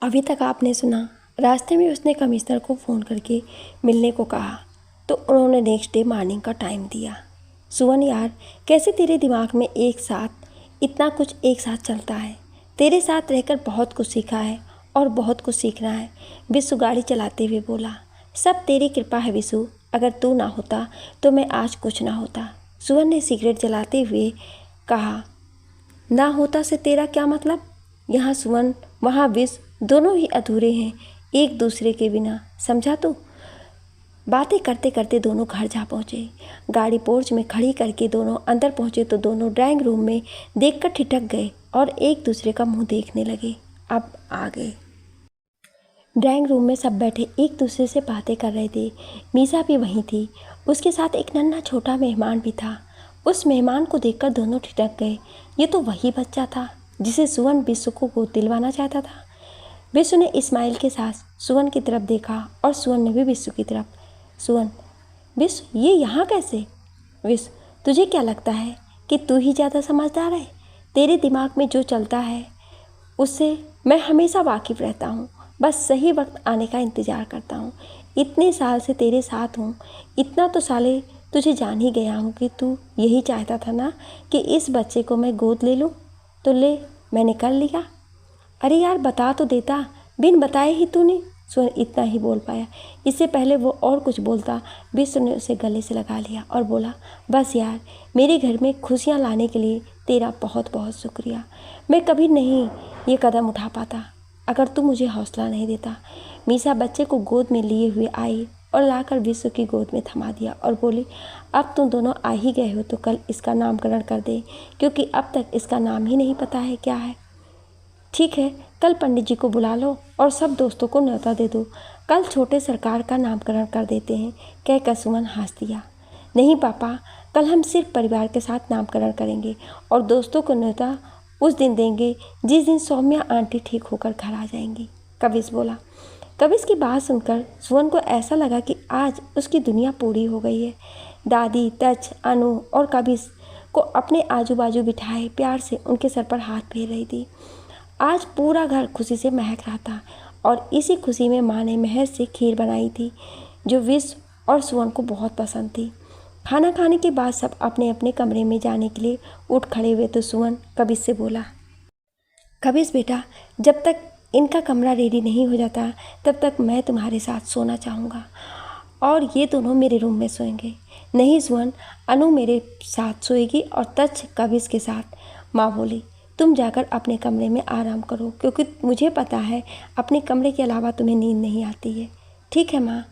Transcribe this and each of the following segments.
अभी तक आपने सुना। रास्ते में उसने कमिश्नर को फ़ोन करके मिलने को कहा तो उन्होंने नेक्स्ट डे मॉर्निंग का टाइम दिया। सुवन यार, कैसे तेरे दिमाग में एक साथ इतना कुछ एक साथ चलता है। तेरे साथ रहकर बहुत कुछ सीखा है और बहुत कुछ सीखना है। विशु गाड़ी चलाते हुए बोला। सब तेरी कृपा है विशु, अगर तू ना होता तो मैं आज कुछ ना होता। सुवन ने सिगरेट जलाते हुए कहा। ना होता से तेरा क्या मतलब? यहाँ सुवन वहाँ विश, दोनों ही अधूरे हैं एक दूसरे के बिना, समझा तू? बातें करते करते दोनों घर जा पहुँचे। गाड़ी पोर्च में खड़ी करके दोनों अंदर पहुँचे तो दोनों ड्राइंग रूम में देखकर ठिठक गए और एक दूसरे का मुंह देखने लगे। अब आ गए। ड्राइंग रूम में सब बैठे एक दूसरे से बातें कर रहे थे। मीसा भी वहीं थी, उसके साथ एक नन्हा छोटा मेहमान भी था। उस मेहमान को देखकर दोनों ठिठक गए। ये तो वही बच्चा था जिसे सुवन विशु को गोद दिलवाना चाहता था। विशु ने इस्माइल के साथ सुवन की तरफ देखा और सुवन ने भी विशु की तरफ। सुवन, विश ये यहाँ कैसे? विश, तुझे क्या लगता है कि तू ही ज़्यादा समझदार है? तेरे दिमाग में जो चलता है उससे मैं हमेशा वाकिफ़ रहता हूँ, बस सही वक्त आने का इंतज़ार करता हूँ। इतने साल से तेरे साथ हूँ, इतना तो साले तुझे जान ही गया हूँ कि तू यही चाहता था ना कि इस बच्चे को मैं गोद ले लूँ, तो ले, मैंने कर लिया। अरे यार बता तो देता, बिन बताए ही तूने। सुवन इतना ही बोल पाया। इससे पहले वो और कुछ बोलता, विश्व ने उसे गले से लगा लिया और बोला, बस यार, मेरे घर में खुशियाँ लाने के लिए तेरा बहुत बहुत शुक्रिया। मैं कभी नहीं ये कदम उठा पाता अगर तू मुझे हौसला नहीं देता। मीसा बच्चे को गोद में लिए हुए आई और लाकर विश्व की गोद में थमा दिया और बोली, अब तुम दोनों आ ही गए हो तो कल इसका नामकरण कर दे, क्योंकि अब तक इसका नाम ही नहीं पता है क्या है। ठीक है, कल पंडित जी को बुला लो और सब दोस्तों को न्योता दे दो। कल छोटे सरकार का नामकरण कर देते हैं, कहकर सुमन हंस दिया। नहीं पापा, कल हम सिर्फ परिवार के साथ नामकरण करेंगे और दोस्तों को न्योता उस दिन देंगे जिस दिन सौम्या आंटी ठीक होकर घर आ जाएंगी, कविश बोला। कविश की बात सुनकर सुवन को ऐसा लगा कि आज उसकी दुनिया पूरी हो गई है। दादी, तच, अनु और कविश को अपने आजू बाजू बिठाए प्यार से उनके सर पर हाथ फेर रही थी। आज पूरा घर खुशी से महक रहा था और इसी खुशी में माँ ने महज से खीर बनाई थी जो विश और सुवन को बहुत पसंद थी। खाना खाने के बाद सब अपने अपने कमरे में जाने के लिए उठ खड़े हुए तो सुवन कविश से बोला, कविश बेटा, जब तक इनका कमरा रेडी नहीं हो जाता तब तक मैं तुम्हारे साथ सोना चाहूँगा और ये दोनों मेरे रूम में सोएंगे। नहीं सुवन, अनु मेरे साथ सोएगी और तच कविश के साथ, माँ बोली। तुम जाकर अपने कमरे में आराम करो, क्योंकि मुझे पता है अपने कमरे के अलावा तुम्हें नींद नहीं आती है। ठीक है माँ,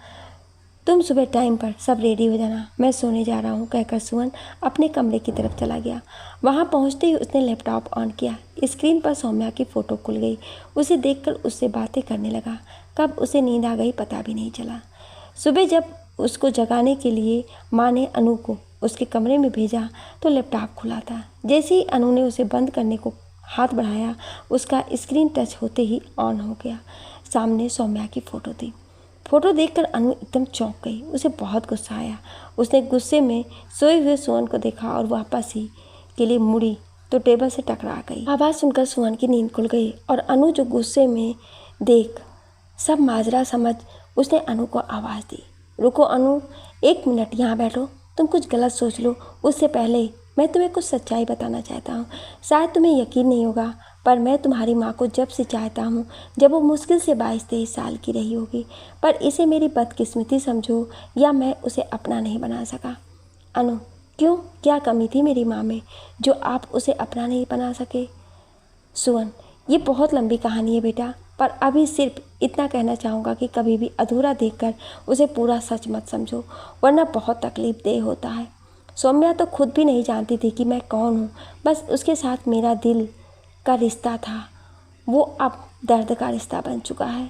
तुम सुबह टाइम पर सब रेडी हो जाना, मैं सोने जा रहा हूँ, कहकर सुवन अपने कमरे की तरफ चला गया। वहाँ पहुँचते ही उसने लैपटॉप ऑन किया। स्क्रीन पर सौम्या की फ़ोटो खुल गई। उसे देखकर उससे बातें करने लगा। कब उसे नींद आ गई पता भी नहीं चला। सुबह जब उसको जगाने के लिए माँ ने अनु को उसके कमरे में भेजा तो लैपटॉप खुला था। जैसे ही अनु ने उसे बंद करने को हाथ बढ़ाया, उसका स्क्रीन टच होते ही ऑन हो गया। सामने सौम्या की फ़ोटो थी। फ़ोटो देखकर अनु एकदम चौंक गई। उसे बहुत गुस्सा आया। उसने गुस्से में सोए हुए सुवन को देखा और वापस ही के लिए मुड़ी तो टेबल से टकरा गई। आवाज़ सुनकर सुवन की नींद खुल गई और अनु जो गुस्से में देख सब माजरा समझ उसने अनु को आवाज़ दी, रुको अनु, 1 मिनट यहाँ बैठो, तुम कुछ गलत सोच लो। उससे पहले मैं तुम्हें कुछ सच्चाई बताना चाहता हूँ। शायद तुम्हें यकीन नहीं होगा, पर मैं तुम्हारी माँ को जब से चाहता हूँ जब वो मुश्किल से 22-23 साल की रही होगी, पर इसे मेरी बदकिस्मती समझो या मैं उसे अपना नहीं बना सका। अनु, क्यों, क्या कमी थी मेरी माँ में जो आप उसे अपना नहीं बना सके? सुवन, ये बहुत लंबी कहानी है बेटा, पर अभी सिर्फ इतना कहना चाहूँगा कि कभी भी अधूरा देखकर उसे पूरा सच मत समझो, वरना बहुत तकलीफदेह होता है। सौम्या तो खुद भी नहीं जानती थी कि मैं कौन हूँ, बस उसके साथ मेरा दिल का रिश्ता था, वो अब दर्द का रिश्ता बन चुका है।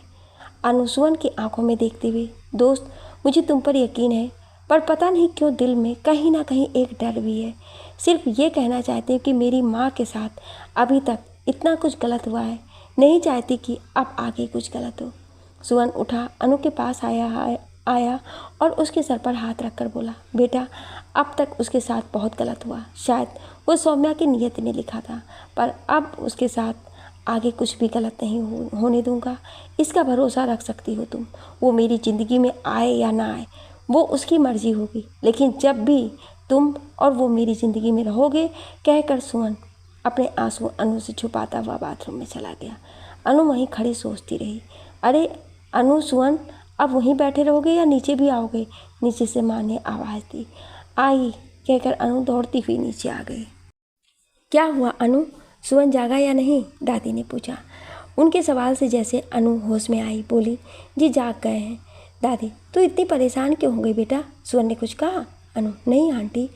अनु सुवन की आंखों में देखते हुए, दोस्त, मुझे तुम पर यकीन है, पर पता नहीं क्यों दिल में कहीं ना कहीं एक डर भी है। सिर्फ ये कहना चाहती हूँ कि मेरी माँ के साथ अभी तक इतना कुछ गलत हुआ है, नहीं चाहती कि अब आगे कुछ गलत हो। सुवन उठा, अनु के पास आया और उसके सर पर हाथ रखकर बोला, बेटा, अब तक उसके साथ बहुत गलत हुआ। शायद वो सौम्या की नीयत ने लिखा था, पर अब उसके साथ आगे कुछ भी गलत नहीं होने दूंगा, इसका भरोसा रख सकती हो तुम। वो मेरी ज़िंदगी में आए या ना आए वो उसकी मर्जी होगी, लेकिन जब भी तुम और वो मेरी ज़िंदगी में रहोगे, कहकर सुमन अपने आंसू अनु से छुपाता हुआ बाथरूम में चला गया। अनु वहीं खड़ी सोचती रही। अरे अनु, सुमन अब वहीं बैठे रहोगे या नीचे भी आओगे? नीचे से माँ ने आवाज़ दी। आई कहकर अनु दौड़ती हुई नीचे आ गई। क्या हुआ अनु, सुमन जागा या नहीं? दादी ने पूछा। उनके सवाल से जैसे अनु होश में आई, बोली, जी जाग गए हैं। दादी, तो इतनी परेशान क्यों हो गई बेटा? सुमन ने कुछ कहा? अनु, नहीं आंटी।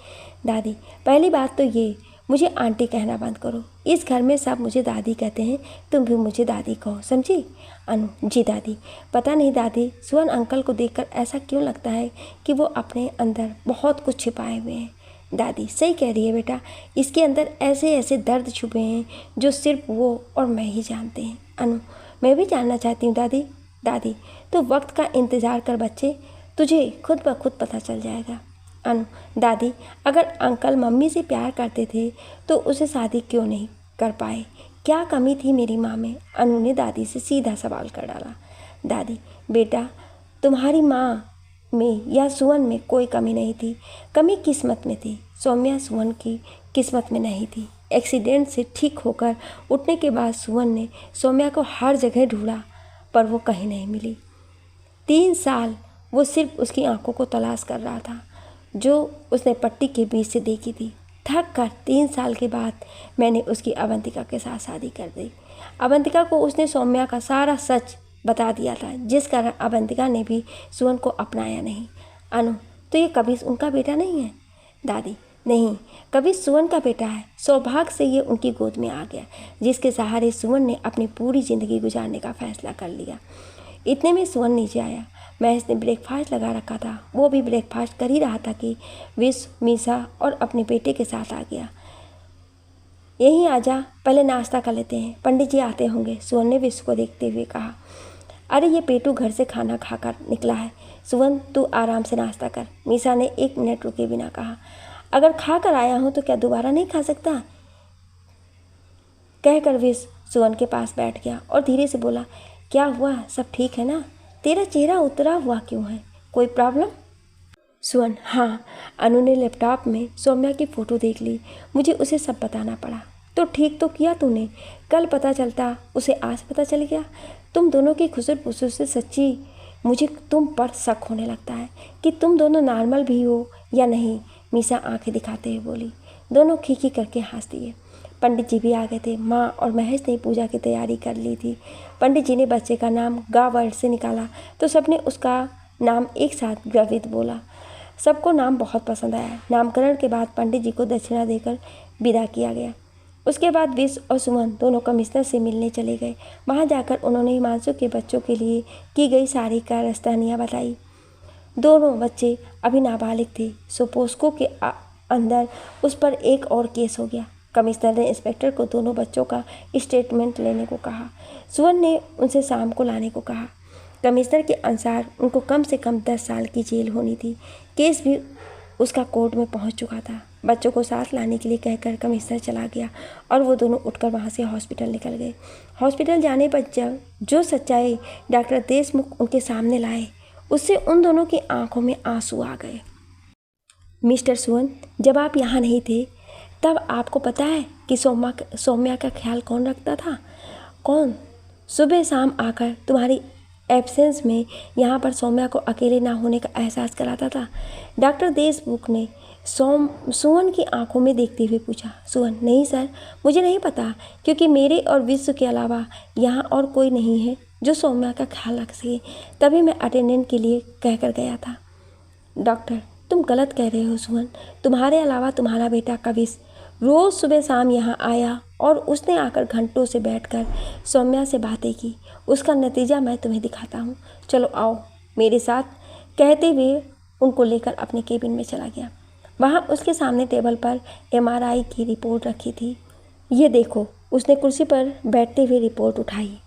दादी, पहली बात तो ये, मुझे आंटी कहना बंद करो। इस घर में सब मुझे दादी कहते हैं, तुम भी मुझे दादी कहो, समझी? अनु, जी दादी। पता नहीं दादी, सुमन अंकल को देखकर ऐसा क्यों लगता है कि वो अपने अंदर बहुत कुछ छिपाए हुए हैं। दादी, सही कह रही है बेटा, इसके अंदर ऐसे ऐसे दर्द छुपे हैं जो सिर्फ वो और मैं ही जानते हैं। अनु, मैं भी जानना चाहती हूँ दादी। दादी, तो वक्त का इंतज़ार कर बच्चे, तुझे खुद ब खुद पता चल जाएगा। अनु, दादी, अगर अंकल मम्मी से प्यार करते थे तो उसे शादी क्यों नहीं कर पाए? क्या कमी थी मेरी माँ में? अनु ने दादी से सीधा सवाल कर डाला। दादी, बेटा, तुम्हारी माँ में या सुमन में कोई कमी नहीं थी, कमी किस्मत में थी। सौम्या सुमन की किस्मत में नहीं थी। एक्सीडेंट से ठीक होकर उठने के बाद सुमन ने सौम्या को हर जगह ढूंढा, पर वो कहीं नहीं मिली। 3 साल वो सिर्फ उसकी आंखों को तलाश कर रहा था जो उसने पट्टी के बीच से देखी थी। थक कर 3 साल के बाद मैंने उसकी अवंतिका के साथ शादी कर दी। अवंतिका को उसने सौम्या का सारा सच बता दिया था, जिस कारण अवंतिका ने भी सुमन को अपनाया नहीं। अनु, तो ये कभी उनका बेटा नहीं है? दादी, नहीं, कभी सुमन का बेटा है। सौभाग्य से ये उनकी गोद में आ गया, जिसके सहारे सुमन ने अपनी पूरी ज़िंदगी गुजारने का फैसला कर लिया। इतने में सुमन नीचे आया। महेश ने ब्रेकफास्ट लगा रखा था, वो भी ब्रेकफास्ट कर ही रहा था कि विश्व, मीसा और अपने बेटे के साथ आ गया। यहीं आजा, पहले नाश्ता कर लेते हैं, पंडित जी आते होंगे, सुमन ने विश्व को देखते हुए कहा। अरे ये पेटू घर से खाना खाकर निकला है, सुमन तू आराम से नाश्ता कर, मीसा ने 1 मिनट रुके बिना कहा। अगर खा कर आया हूँ तो क्या दोबारा नहीं खा सकता? कहकर विश्व सुमन के पास बैठ गया और धीरे से बोला, क्या हुआ, सब ठीक है ना? तेरा चेहरा उतरा हुआ क्यों है, कोई प्रॉब्लम? सुमन, हाँ। अनु ने लैपटॉप में सौम्या की फ़ोटो देख ली, मुझे उसे सब बताना पड़ा। तो ठीक तो किया तूने, कल पता चलता उसे आज पता चल गया। तुम दोनों की खुसर पुसर से सच्ची मुझे तुम पर शक होने लगता है कि तुम दोनों नॉर्मल भी हो या नहीं। मीसा आंखें दिखाते हुए बोली। दोनों खीखी करके हंस दिए। पंडित जी भी आ गए थे। माँ और महेश ने पूजा की तैयारी कर ली थी। पंडित जी ने बच्चे का नाम गा वर्ड से निकाला तो सबने उसका नाम एक साथ ग्रवित बोला। सबको नाम बहुत पसंद आया। नामकरण के बाद पंडित जी को दक्षिणा देकर विदा किया गया। उसके बाद विश्व और सुमन दोनों कमिश्नर से मिलने चले गए। वहां जाकर उन्होंने हिमांशु के बच्चों के लिए की गई सारी कारस्तानियाँ बताई। दोनों बच्चे अभी नाबालिग थे, सो पोस्को के अंदर उस पर एक और केस हो गया। कमिश्नर ने इंस्पेक्टर को दोनों बच्चों का स्टेटमेंट लेने को कहा। सुमन ने उनसे शाम को लाने को कहा। कमिश्नर के अनुसार उनको कम से कम 10 साल की जेल होनी थी। केस भी उसका कोर्ट में पहुंच चुका था। बच्चों को साथ लाने के लिए कहकर कमिश्नर चला गया और वो दोनों उठकर वहां से हॉस्पिटल निकल गए। हॉस्पिटल जाने पर जब जो सच्चाई डॉक्टर देशमुख उनके सामने लाए, उससे उन दोनों की आंखों में आंसू आ गए। मिस्टर सुमन, जब आप यहाँ नहीं थे तब आपको पता है कि सौम्या का ख्याल कौन रखता था? कौन सुबह शाम आकर तुम्हारी एब्सेंस में यहाँ पर सौम्या को अकेले ना होने का एहसास कराता था? डॉक्टर देशमुख ने सुमन की आंखों में देखते हुए पूछा। सुमन, नहीं सर, मुझे नहीं पता, क्योंकि मेरे और विश्व के अलावा यहाँ और कोई नहीं है जो सौम्या का ख्याल रख सके। तभी मैं अटेंडेंट के लिए कहकर गया था। डॉक्टर, तुम गलत कह रहे हो सुमन। तुम्हारे अलावा तुम्हारा बेटा कविश रोज़ सुबह शाम यहाँ आया और उसने आकर घंटों से बैठकर सौम्या से बातें की। उसका नतीजा मैं तुम्हें दिखाता हूँ। चलो आओ मेरे साथ, कहते हुए उनको लेकर अपने केबिन में चला गया। वहाँ उसके सामने टेबल पर MRI की रिपोर्ट रखी थी। ये देखो, उसने कुर्सी पर बैठते हुए रिपोर्ट उठाई।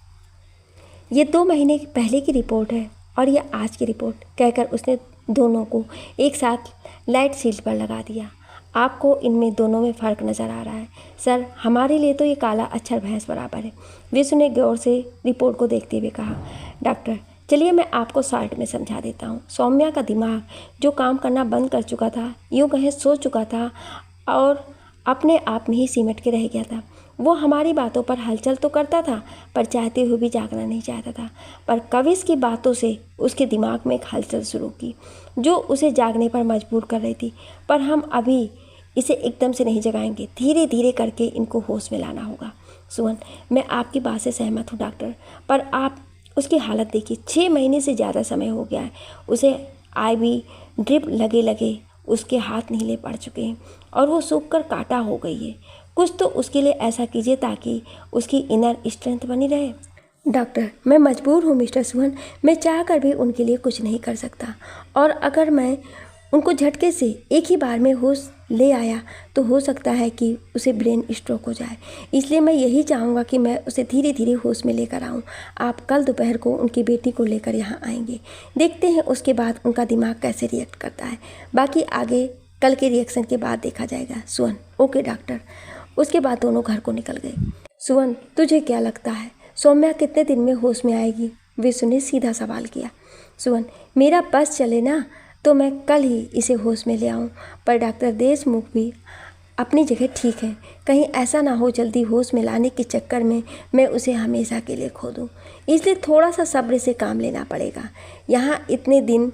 ये 2 महीने पहले की रिपोर्ट है और ये आज की रिपोर्ट, कहकर उसने दोनों को एक साथ लाइट शील्ड पर लगा दिया। आपको इनमें दोनों में फ़र्क नज़र आ रहा है। सर, हमारे लिए तो ये काला अक्षर भैंस बराबर है। विष्णु ने गौर से रिपोर्ट को देखते हुए कहा। डॉक्टर, चलिए मैं आपको शॉर्ट में समझा देता हूँ। सौम्या का दिमाग जो काम करना बंद कर चुका था, यूँ कहें सो चुका था और अपने आप में ही सिमट के रह गया था। वो हमारी बातों पर हलचल तो करता था, पर चाहते हुए भी जागना नहीं चाहता था। पर कविश की बातों से उसके दिमाग में एक हलचल शुरू की, जो उसे जागने पर मजबूर कर रही थी। पर हम अभी इसे एकदम से नहीं जगाएंगे, धीरे धीरे करके इनको होश में लाना होगा। सुमन, मैं आपकी बात से सहमत हूँ डॉक्टर, पर आप उसकी हालत देखिए। 6 महीने से ज़्यादा समय हो गया है। उसे IV ड्रिप लगे लगे उसके हाथ नीले पड़ चुके हैं और वो सूख कर कांटा हो गई है। कुछ तो उसके लिए ऐसा कीजिए ताकि उसकी इनर स्ट्रेंथ बनी रहे। डॉक्टर, मैं मजबूर हूँ मिस्टर सुमन, मैं चाह कर भी उनके लिए कुछ नहीं कर सकता, और अगर मैं उनको झटके से एक ही बार में होश ले आया तो हो सकता है कि उसे ब्रेन स्ट्रोक हो जाए। इसलिए मैं यही चाहूँगा कि मैं उसे धीरे धीरे होश में लेकर आऊँ। आप कल दोपहर को उनकी बेटी को लेकर यहाँ आएंगे। देखते हैं उसके बाद उनका दिमाग कैसे रिएक्ट करता है। बाकी आगे कल के रिएक्शन के बाद देखा जाएगा। सुमन, ओके डॉक्टर। उसके बाद दोनों घर को निकल गए। सुमन, तुझे क्या लगता है सौम्या कितने दिन में होश में आएगी? विष्णु ने सीधा सवाल किया। सुमन, मेरा बस चले ना तो मैं कल ही इसे होश में ले आऊँ, पर डॉक्टर देशमुख भी अपनी जगह ठीक है। कहीं ऐसा ना हो जल्दी होश में लाने के चक्कर में मैं उसे हमेशा के लिए खो दूँ। इसलिए थोड़ा सा सब्र से काम लेना पड़ेगा। यहाँ इतने दिन,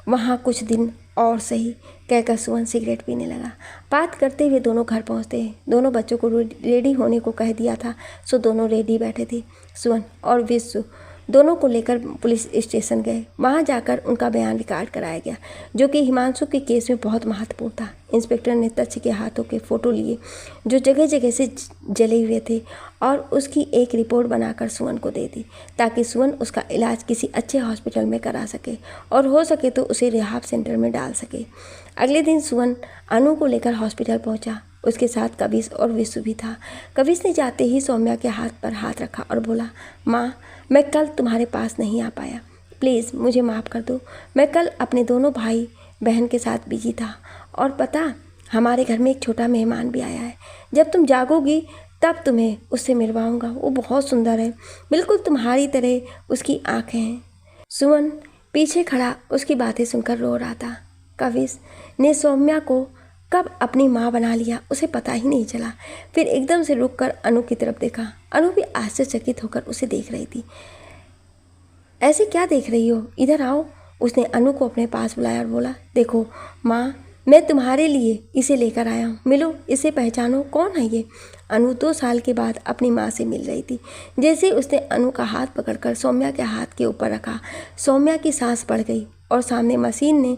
वहाँ कुछ दिन और सही, कहकर सुमन सिगरेट पीने लगा। बात करते हुए दोनों घर पहुँचते हैं। दोनों बच्चों को रेडी होने को कह दिया था, सो दोनों रेडी बैठे थे। सुमन और विश्व दोनों को लेकर पुलिस स्टेशन गए। वहां जाकर उनका बयान रिकॉर्ड कराया गया, जो कि हिमांशु के केस में बहुत महत्वपूर्ण था। इंस्पेक्टर ने तच्छ के हाथों के फ़ोटो लिए जो जगह जगह से जले हुए थे और उसकी एक रिपोर्ट बनाकर सुमन को दे दी, ताकि सुमन उसका इलाज किसी अच्छे हॉस्पिटल में करा सके और हो सके तो उसे रिहाब सेंटर में डाल सके। अगले दिन सुमन अनु को लेकर हॉस्पिटल पहुंचा। उसके साथ कविश और विशु भी था। कविश ने जाते ही सौम्या के हाथ पर हाथ रखा और बोला, माँ, मैं कल तुम्हारे पास नहीं आ पाया, प्लीज़ मुझे माफ़ कर दो। मैं कल अपने दोनों भाई बहन के साथ बिजी था, और पता, हमारे घर में एक छोटा मेहमान भी आया है। जब तुम जागोगी तब तुम्हें उससे मिलवाऊंगा। वो बहुत सुंदर है, बिल्कुल तुम्हारी तरह उसकी आँखें हैं। सुमन पीछे खड़ा उसकी बातें सुनकर रो रहा था। कविश ने सौम्या को कब अपनी माँ बना लिया उसे पता ही नहीं चला। फिर एकदम से रुककर अनु की तरफ देखा। अनु भी आश्चर्यचकित होकर उसे देख रही थी। ऐसे क्या देख रही हो, इधर आओ। उसने अनु को अपने पास बुलाया और बोला, देखो माँ, मैं तुम्हारे लिए इसे लेकर आया हूँ, मिलो, इसे पहचानो, कौन है ये? अनु 2 साल के बाद अपनी माँ से मिल रही थी। जैसे उसने अनु का हाथ पकड़कर सौम्या के हाथ के ऊपर रखा, सौम्या की सांस बढ़ गई और सामने मशीन ने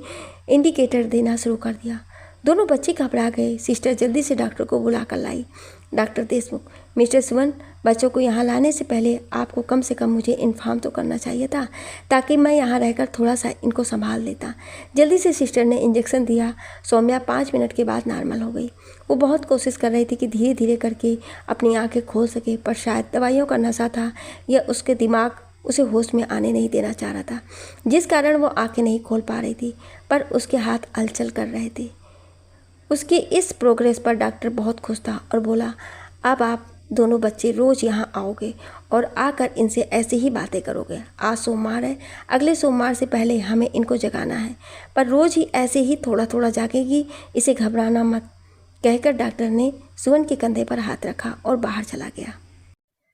इंडिकेटर देना शुरू कर दिया। दोनों बच्चे घबरा गए। सिस्टर जल्दी से डॉक्टर को बुला कर लाई। डॉक्टर देशमुख, मिस्टर सुमन, बच्चों को यहाँ लाने से पहले आपको कम से कम मुझे इन्फॉर्म तो करना चाहिए था, ताकि मैं यहाँ रहकर थोड़ा सा इनको संभाल लेता। जल्दी से सिस्टर ने इंजेक्शन दिया। सौम्या 5 मिनट के बाद नॉर्मल हो गई। वो बहुत कोशिश कर रही थी कि धीरे धीरे करके अपनी आँखें खोल सके, पर शायद दवाइयों का नशा था या उसके दिमाग उसे होश में आने नहीं देना चाह रहा था, जिस कारण वो आँखें नहीं खोल पा रही थी, पर उसके हाथ हलचल कर रहे थे। उसकी इस प्रोग्रेस पर डॉक्टर बहुत खुश था और बोला, अब आप दोनों बच्चे रोज़ यहाँ आओगे और आकर इनसे ऐसे ही बातें करोगे। आज सोमवार है, अगले सोमवार से पहले हमें इनको जगाना है, पर रोज़ ही ऐसे ही थोड़ा थोड़ा जागेगी, इसे घबराना मत, कहकर डॉक्टर ने सुमन के कंधे पर हाथ रखा और बाहर चला गया।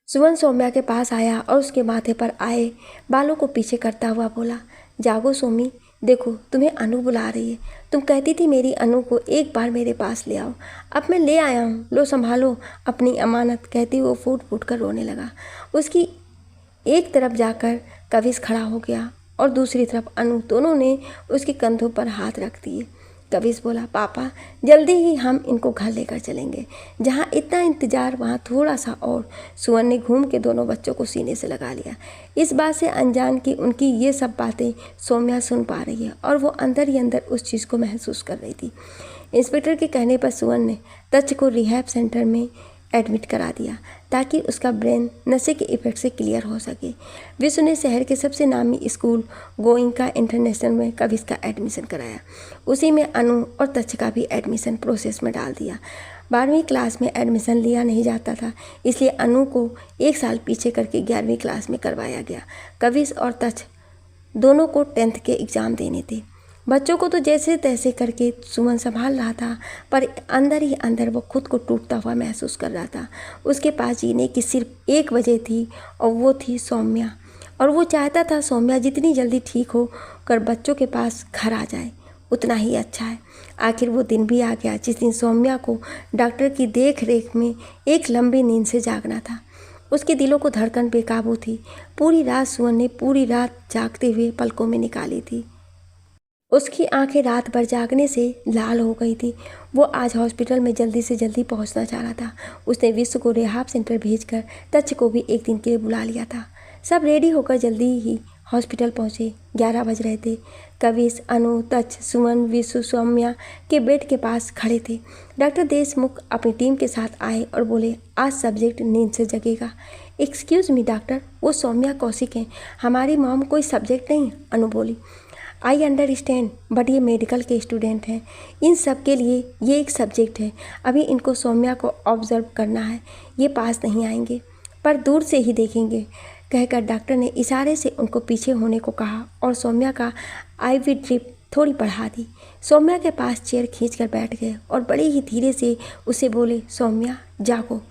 सुमन सौम्या के पास आया और उसके माथे पर आए बालों को पीछे करता हुआ बोला, जागो सोमी, देखो तुम्हें अनु बुला रही है। तुम कहती थी मेरी अनु को एक बार मेरे पास ले आओ, अब मैं ले आया हूँ, लो संभालो अपनी अमानत, कहती वो फूट फूट कर रोने लगा। उसकी एक तरफ जाकर कविश खड़ा हो गया और दूसरी तरफ अनु, दोनों ने उसके कंधों पर हाथ रख दिए। कविश बोला, पापा जल्दी ही हम इनको घर लेकर चलेंगे, जहाँ इतना इंतज़ार वहाँ थोड़ा सा और। सुमन ने घूम के दोनों बच्चों को सीने से लगा लिया, इस बात से अनजान कि उनकी ये सब बातें सौम्या सुन पा रही है और वो अंदर ही अंदर उस चीज़ को महसूस कर रही थी। इंस्पेक्टर के कहने पर सुमन ने तच्छ को रिहैब सेंटर में एडमिट करा दिया ताकि उसका ब्रेन नशे के इफेक्ट से क्लियर हो सके। विश्व ने शहर के सबसे नामी स्कूल गोइंका इंटरनेशनल में कविश का एडमिशन कराया। उसी में अनु और तच्छ का भी एडमिशन प्रोसेस में डाल दिया। 12वीं क्लास में एडमिशन लिया नहीं जाता था, इसलिए अनु को 1 साल पीछे करके 11वीं क्लास में करवाया गया। कविश और तच्छ दोनों को 10th के एग्ज़ाम देने थे। बच्चों को तो जैसे तैसे करके सुमन संभाल रहा था, पर अंदर ही अंदर वो खुद को टूटता हुआ महसूस कर रहा था। उसके पास जीने की सिर्फ एक वजह थी और वो थी सौम्या। और वो चाहता था सौम्या जितनी जल्दी ठीक हो कर बच्चों के पास घर आ जाए उतना ही अच्छा है। आखिर वो दिन भी आ गया जिस दिन सौम्या को डॉक्टर की देख रेख में एक लंबी नींद से जागना था। उसके दिलों को धड़कन बेकाबू थी। पूरी रात सुमन ने पूरी रात जागते हुए पलकों में निकाली थी। उसकी आंखें रात भर जागने से लाल हो गई थी। वो आज हॉस्पिटल में जल्दी से जल्दी पहुंचना चाह रहा था। उसने विश्व को रिहाब सेंटर भेजकर तच्छ को भी एक दिन के लिए बुला लिया था। सब रेडी होकर जल्दी ही हॉस्पिटल पहुंचे। 11 बज रहे थे। कविश, अनु, तच्छ, सुमन, विश्व सौम्या के बेड के पास खड़े थे। डॉक्टर देशमुख अपनी टीम के साथ आए और बोले, आज सब्जेक्ट नींद से जगेगा। एक्सक्यूज़ मी डॉक्टर, वो सौम्या कौशिक हैं, हमारी मॉम कोई सब्जेक्ट नहीं। अनु बोली, आई अंडरस्टैंड, बट ये मेडिकल के स्टूडेंट हैं, इन सब के लिए ये एक सब्जेक्ट है। अभी इनको सौम्या को ऑब्जर्व करना है, ये पास नहीं आएंगे पर दूर से ही देखेंगे, कहकर डॉक्टर ने इशारे से उनको पीछे होने को कहा और सौम्या का आईवी ड्रिप थोड़ी बढ़ा दी। सौम्या के पास चेयर खींचकर बैठ गए और बड़े ही धीरे से उसे बोले, सौम्या जागो,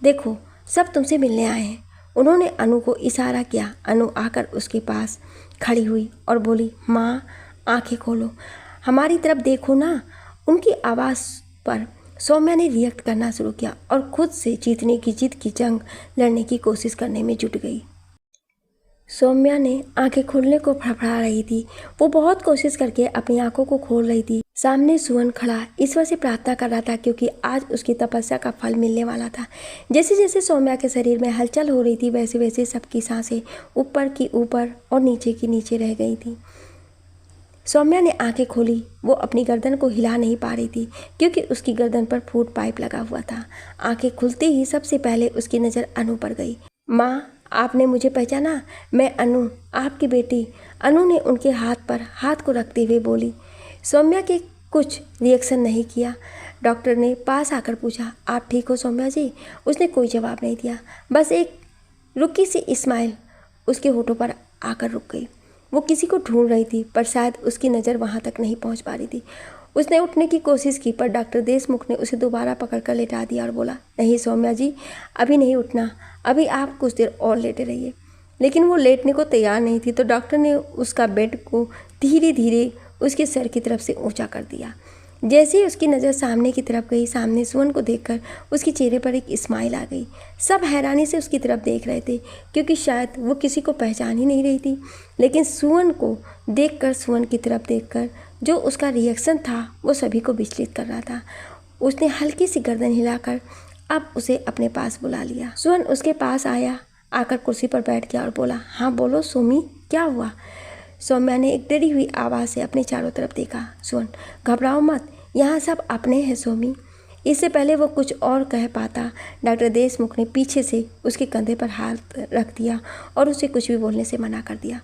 देखो सब तुमसे मिलने आए हैं। उन्होंने अनु को इशारा किया। अनु आकर उसके पास खड़ी हुई और बोली, माँ आंखें खोलो, हमारी तरफ देखो ना। उनकी आवाज़ पर सौम्या ने रिएक्ट करना शुरू किया और खुद से जीतने की जिद की जंग लड़ने की कोशिश करने में जुट गई। सौम्या ने आंखें खोलने को फड़फड़ा रही थी। वो बहुत कोशिश करके अपनी आंखों को खोल रही थी। सामने सुमन खड़ा ईश्वर से प्रार्थना कर रहा था क्योंकि आज उसकी तपस्या का फल मिलने वाला था। जैसे जैसे सौम्या के शरीर में हलचल हो रही थी वैसे वैसे सबकी सांसें ऊपर की ऊपर और नीचे की नीचे रह गई थी। सौम्या ने आंखें खोली। वो अपनी गर्दन को हिला नहीं पा रही थी क्योंकि उसकी गर्दन पर फूड पाइप लगा हुआ था। आंखें खुलते ही सबसे पहले उसकी नज़र अनु पर गई। माँ, आपने मुझे पहचाना? मैं अनु, आपकी बेटी। अनु ने उनके हाथ पर हाथ को रखते हुए बोली। सौम्या के कुछ रिएक्शन नहीं किया। डॉक्टर ने पास आकर पूछा, आप ठीक हो सौम्या जी? उसने कोई जवाब नहीं दिया, बस एक रुकी सी स्माइल उसके होठों पर आकर रुक गई। वो किसी को ढूंढ रही थी पर शायद उसकी नज़र वहाँ तक नहीं पहुँच पा रही थी। उसने उठने की कोशिश की पर डॉक्टर देशमुख ने उसे दोबारा पकड़कर लेटा दिया और बोला, नहीं सौम्या जी, अभी नहीं उठना, अभी आप कुछ देर और लेटे रहिए। लेकिन वो लेटने को तैयार नहीं थी तो डॉक्टर ने उसका बेड को धीरे धीरे उसके सर की तरफ से ऊंचा कर दिया। जैसे ही उसकी नज़र सामने की तरफ गई, सामने सुमन को देखकर उसके चेहरे पर एक स्माइल आ गई। सब हैरानी से उसकी तरफ देख रहे थे क्योंकि शायद वो किसी को पहचान ही नहीं रही थी। लेकिन सुमन को देखकर, सुमन की तरफ देखकर जो उसका रिएक्शन था वो सभी को विचलित कर रहा था। उसने हल्की सी गर्दन हिलाकर अब उसे अपने पास बुला लिया। सुमन उसके पास आया, आकर कुर्सी पर बैठ गया और बोला, हाँ बोलो सोमी, क्या हुआ? सौम्या ने एक डरी हुई आवाज़ से अपने चारों तरफ देखा। सुमन, घबराओ मत, यहाँ सब अपने हैं सोमी। इससे पहले वो कुछ और कह पाता, डॉक्टर देशमुख ने पीछे से उसके कंधे पर हाथ रख दिया और उसे कुछ भी बोलने से मना कर दिया।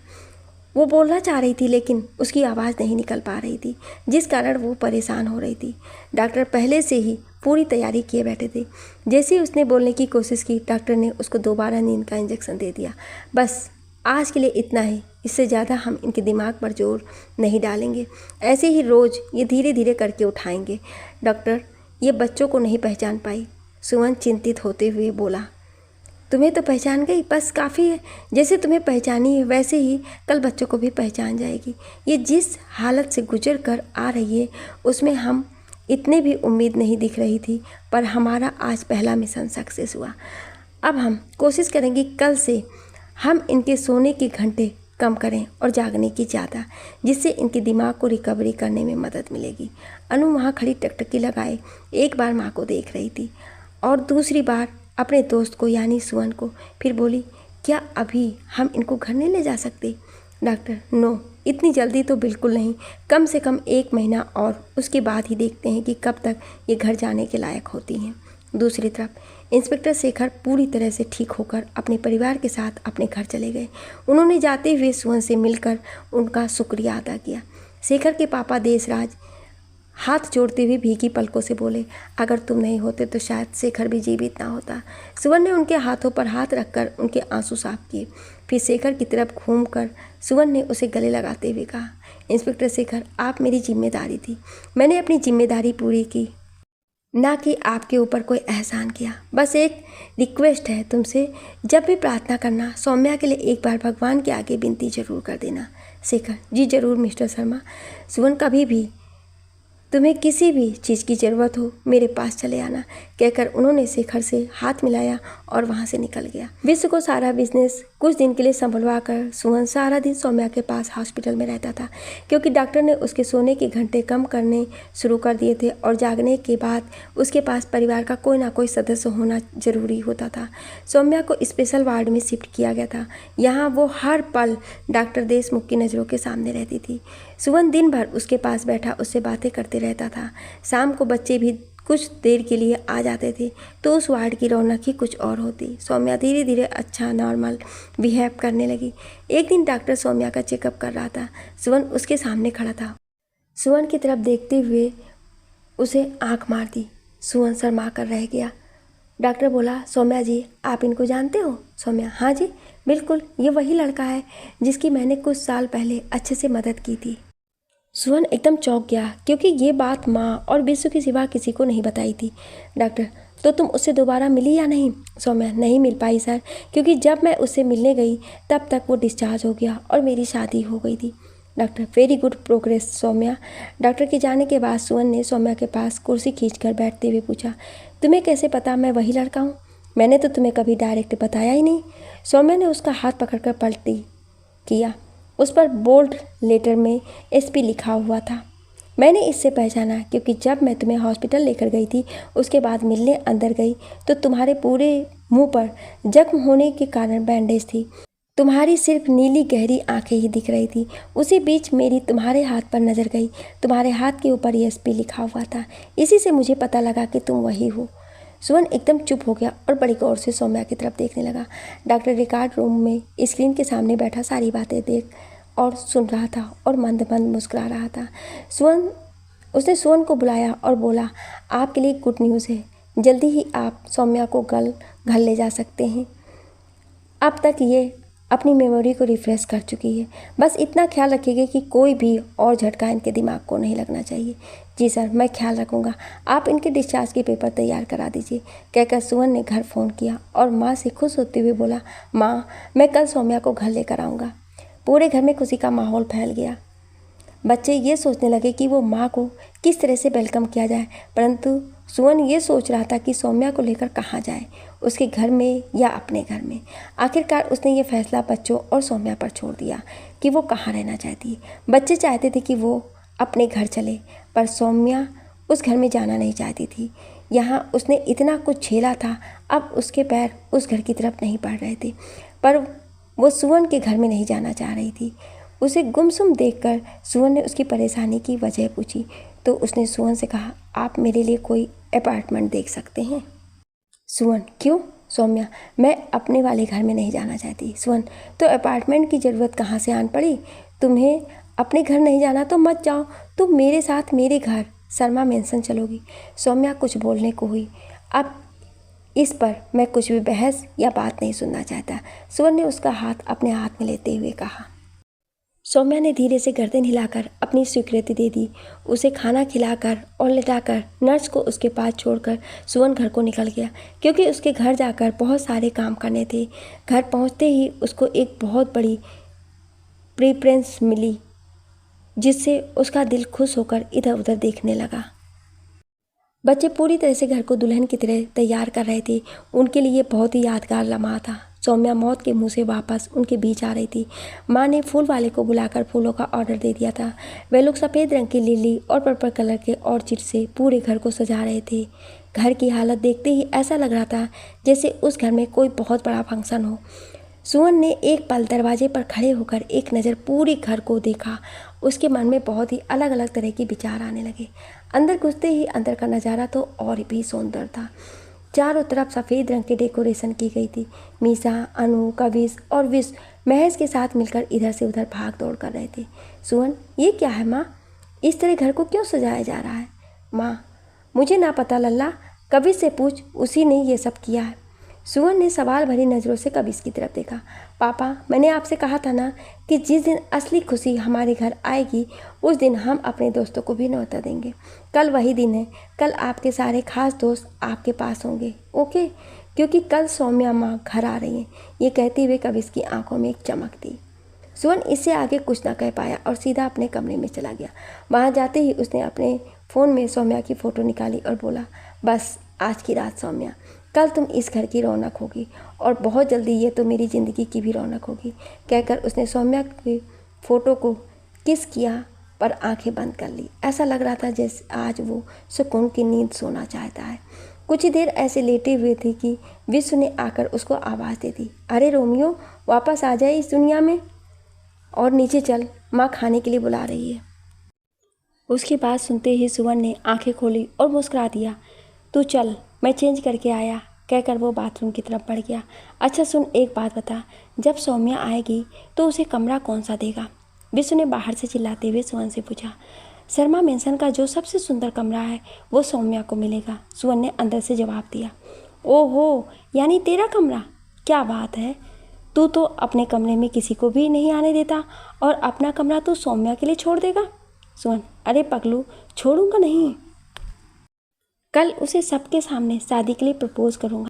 वो बोलना चाह रही थी लेकिन उसकी आवाज़ नहीं निकल पा रही थी, जिस कारण वो परेशान हो रही थी। डॉक्टर पहले से ही पूरी तैयारी किए बैठे थे। जैसे ही उसने बोलने की कोशिश की, डॉक्टर ने उसको दोबारा नींद का इंजेक्शन दे दिया। बस आज के लिए इतना ही, इससे ज़्यादा हम इनके दिमाग पर जोर नहीं डालेंगे, ऐसे ही रोज़ ये धीरे धीरे करके उठाएंगे। डॉक्टर, ये बच्चों को नहीं पहचान पाई। सुमन चिंतित होते हुए बोला, तुम्हें तो पहचान गई, बस काफ़ी है। जैसे तुम्हें पहचानी है वैसे ही कल बच्चों को भी पहचान जाएगी। ये जिस हालत से गुजर कर आ रही है उसमें हम इतने भी उम्मीद नहीं दिख रही थी, पर हमारा आज पहला मिशन सक्सेस हुआ। अब हम कोशिश करेंगे कल से हम इनके सोने के घंटे कम करें और जागने की ज़्यादा, जिससे इनके दिमाग को रिकवरी करने में मदद मिलेगी। अनु वहाँ खड़ी टकटकी लगाए एक बार माँ को देख रही थी और दूसरी बार अपने दोस्त को यानी सुमन को। फिर बोली, क्या अभी हम इनको घर नहीं ले जा सकते? डॉक्टर, नो, इतनी जल्दी तो बिल्कुल नहीं, कम से कम 1 महीना और उसके बाद ही देखते हैं कि कब तक ये घर जाने के लायक होती हैं। दूसरी तरफ इंस्पेक्टर शेखर पूरी तरह से ठीक होकर अपने परिवार के साथ अपने घर चले गए। उन्होंने जाते हुए सुवन से मिलकर उनका शुक्रिया अदा किया। शेखर के पापा देशराज हाथ जोड़ते हुए भीगी पलकों से बोले, अगर तुम नहीं होते तो शायद शेखर भी जीवित ना होता। सुवन ने उनके हाथों पर हाथ रखकर उनके आंसू साफ किए। फिर शेखर की तरफ घूमकर सुवन ने उसे गले लगाते हुए कहा, इंस्पेक्टर शेखर, आप मेरी जिम्मेदारी थी, मैंने अपनी जिम्मेदारी पूरी की, ना कि आपके ऊपर कोई एहसान किया। बस एक रिक्वेस्ट है तुमसे, जब भी प्रार्थना करना सौम्या के लिए एक बार भगवान के आगे विनती जरूर कर देना। शेखर, जी जरूर मिस्टर शर्मा। सुवन, कभी भी तुम्हें किसी भी चीज़ की ज़रूरत हो मेरे पास चले आना, कहकर उन्होंने शेखर से हाथ मिलाया और वहाँ से निकल गया। विश्व को सारा बिजनेस कुछ दिन के लिए संभलवा कर सुवन सारा दिन सौम्या के पास हॉस्पिटल में रहता था, क्योंकि डॉक्टर ने उसके सोने के घंटे कम करने शुरू कर दिए थे और जागने के बाद उसके पास परिवार का कोई ना कोई सदस्य होना ज़रूरी होता था। सौम्या को स्पेशल वार्ड में शिफ्ट किया गया था। यहाँ वो हर पल डॉक्टर देशमुख की नज़रों के सामने रहती थी। सुवन दिन भर उसके पास बैठा उससे बातें करते रहता था। शाम को बच्चे भी कुछ देर के लिए आ जाते थे तो उस वार्ड की रौनक ही कुछ और होती। सौम्या धीरे धीरे अच्छा नॉर्मल बिहेव करने लगी। एक दिन डॉक्टर सौम्या का चेकअप कर रहा था। सुवन उसके सामने खड़ा था। सुवन की तरफ देखते हुए उसे आंख मार दी। सुवन शर्मा कर रह गया। डॉक्टर बोला, सौम्या जी, आप इनको जानते हो? सौम्या, हाँ जी बिल्कुल, ये वही लड़का है जिसकी मैंने कुछ साल पहले अच्छे से मदद की थी। सुवन एकदम चौंक गया, क्योंकि ये बात माँ और विश्व के सिवा किसी को नहीं बताई थी। डॉक्टर, तो तुम उससे दोबारा मिली या नहीं? सौम्या, नहीं मिल पाई सर, क्योंकि जब मैं उससे मिलने गई तब तक वो डिस्चार्ज हो गया और मेरी शादी हो गई थी। Doctor, very good progress Saumya. Doctor के जाने के बाद सुवन ने सौम्या के पास कुर्सी खींचकर बैठते हुए पूछा, तुम्हें कैसे पता मैं वही लड़का हूँ? मैंने तो तुम्हें कभी डायरेक्ट बताया ही नहीं। सौम्या ने उसका हाथ पकड़कर पलटी किया। उस पर बोल्ड लेटर में एसपी लिखा हुआ था। मैंने इससे पहचाना क्योंकि जब मैं तुम्हें हॉस्पिटल लेकर गई थी, उसके बाद मिलने अंदर गई तो तुम्हारे पूरे मुंह पर जख्म होने के कारण बैंडेज थी। तुम्हारी सिर्फ नीली गहरी आंखें ही दिख रही थी। उसी बीच मेरी तुम्हारे हाथ पर नज़र गई। तुम्हारे हाथ के ऊपर एसपी लिखा हुआ था। इसी से मुझे पता लगा कि तुम वही हो। सुवन एकदम चुप हो गया और बड़ी गौर से सौम्या की तरफ देखने लगा। डॉक्टर रिकॉर्ड रूम में स्क्रीन के सामने बैठा सारी बातें देख और सुन रहा था और मंद मंद मुस्कुरा रहा था। उसने सुवन को बुलाया और बोला, आपके लिए गुड न्यूज़ है, जल्दी ही आप सौम्या को घर ले जा सकते हैं। अब तक ये अपनी मेमोरी को रिफ्रेश कर चुकी है। बस इतना ख्याल रखिएगा कि कोई भी और झटका इनके दिमाग को नहीं लगना चाहिए। जी सर, मैं ख्याल रखूँगा। आप इनके डिस्चार्ज के पेपर तैयार करा दीजिए, कहकर सुवन ने घर फ़ोन किया और माँ से खुश होते हुए बोला, माँ, मैं कल सौम्या को घर लेकर आऊँगा। पूरे घर में खुशी का माहौल फैल गया। बच्चे ये सोचने लगे कि वो माँ को किस तरह से वेलकम किया जाए, परंतु सुवन ये सोच रहा था कि सौम्या को लेकर कहाँ जाए, उसके घर में या अपने घर में। आखिरकार उसने ये फैसला बच्चों और सौम्या पर छोड़ दिया कि वो कहाँ रहना चाहती है। बच्चे चाहते थे कि वो अपने घर चले, पर सौम्या उस घर में जाना नहीं चाहती थी। यहाँ उसने इतना कुछ झेला था, अब उसके पैर उस घर की तरफ नहीं बढ़ रहे थे, पर वो सुवन के घर में नहीं जाना चाह रही थी। उसे गुमसुम देखकर सुवन ने उसकी परेशानी की वजह पूछी तो उसने सुवन से कहा, आप मेरे लिए कोई अपार्टमेंट देख सकते हैं? सुवन, क्यों? सौम्या, मैं अपने वाले घर में नहीं जाना चाहती। सुवन, तो अपार्टमेंट की ज़रूरत कहाँ से आन पड़ी? तुम्हें अपने घर नहीं जाना तो मत जाओ, तुम मेरे साथ मेरे घर शर्मा मेंशन चलोगी। सौम्या कुछ बोलने को हुई। अब इस पर मैं कुछ भी बहस या बात नहीं सुनना चाहता। सुवन ने उसका हाथ अपने हाथ में लेते हुए कहा। सौम्या ने धीरे से गर्दन हिलाकर अपनी स्वीकृति दे दी। उसे खाना खिलाकर और लिटाकर नर्स को उसके पास छोड़कर सुवन घर को निकल गया, क्योंकि उसके घर जाकर बहुत सारे काम करने थे। घर पहुंचते ही उसको एक बहुत बड़ी प्रेफरेंस मिली, जिससे उसका दिल खुश होकर इधर उधर देखने लगा। बच्चे पूरी तरह से घर को दुल्हन की तरह तैयार कर रहे थे। उनके लिए बहुत ही यादगार लम्हा था। सौम्या मौत के मुंह से वापस उनके बीच आ रही थी। माँ ने फूल वाले को बुलाकर फूलों का ऑर्डर दे दिया था। वे लोग सफ़ेद रंग की लिली और पर्पल कलर के ऑर्चिड से पूरे घर को सजा रहे थे। घर की हालत देखते ही ऐसा लग रहा था जैसे उस घर में कोई बहुत बड़ा फंक्शन हो। सुवन ने एक पल दरवाजे पर खड़े होकर एक नज़र पूरे घर को देखा। उसके मन में बहुत ही अलग अलग तरह के विचार आने लगे। अंदर घुसते ही अंदर का नज़ारा तो और भी सुंदर था। चारों तरफ सफ़ेद रंग की डेकोरेशन की गई थी। मीसा, अनु, कविश और विश महज के साथ मिलकर इधर से उधर भाग दौड़ कर रहे थे। सुवन, ये क्या है माँ? इस तरह घर को क्यों सजाया जा रहा है? माँ, मुझे ना पता लल्ला, कविश से पूछ, उसी ने ये सब किया है। सुवन ने सवाल भरी नज़रों से कविश की तरफ देखा। पापा, मैंने आपसे कहा था ना कि जिस दिन असली खुशी हमारे घर आएगी उस दिन हम अपने दोस्तों को भी न्योता देंगे। कल वही दिन है। कल आपके सारे खास दोस्त आपके पास होंगे, ओके? क्योंकि कल सौम्या माँ घर आ रही हैं। ये कहते हुए कविश की आंखों में एक चमक थी। सुवन इससे आगे कुछ ना कह पाया और सीधा अपने कमरे में चला गया। वहाँ जाते ही उसने अपने फ़ोन में सौम्या की फ़ोटो निकाली और बोला, बस आज की रात सौम्या, कल तुम इस घर की रौनक होगी और बहुत जल्दी ये तो मेरी ज़िंदगी की भी रौनक होगी। कहकर उसने सौम्या की फ़ोटो को किस किया पर आंखें बंद कर ली। ऐसा लग रहा था जैसे आज वो सुकून की नींद सोना चाहता है। कुछ ही देर ऐसे लेटे हुए थे कि विश्व ने आकर उसको आवाज़ दे दी, अरे रोमियो, वापस आ जाए इस दुनिया में और नीचे चल, माँ खाने के लिए बुला रही है। उसकी बात सुनते ही सुवन ने आंखें खोली और मुस्कुरा दिया। तू चल, मैं चेंज करके आया, कहकर वो बाथरूम की तरफ बढ़ गया। अच्छा सुन, एक बात बता, जब सौम्या आएगी तो उसे कमरा कौन सा देगा? विश्व ने बाहर से चिल्लाते हुए सुवन से पूछा। शर्मा मेंशन का जो सबसे सुंदर कमरा है वो सौम्या को मिलेगा, सुवन ने अंदर से जवाब दिया। ओहो, यानी तेरा कमरा? क्या बात है, तू तो अपने कमरे में किसी को भी नहीं आने देता और अपना कमरा तू सौम्या के लिए छोड़ देगा? सुवन, अरे पगलू, छोड़ूंगा नहीं, कल उसे सबके सामने शादी के लिए प्रपोज करूंगा।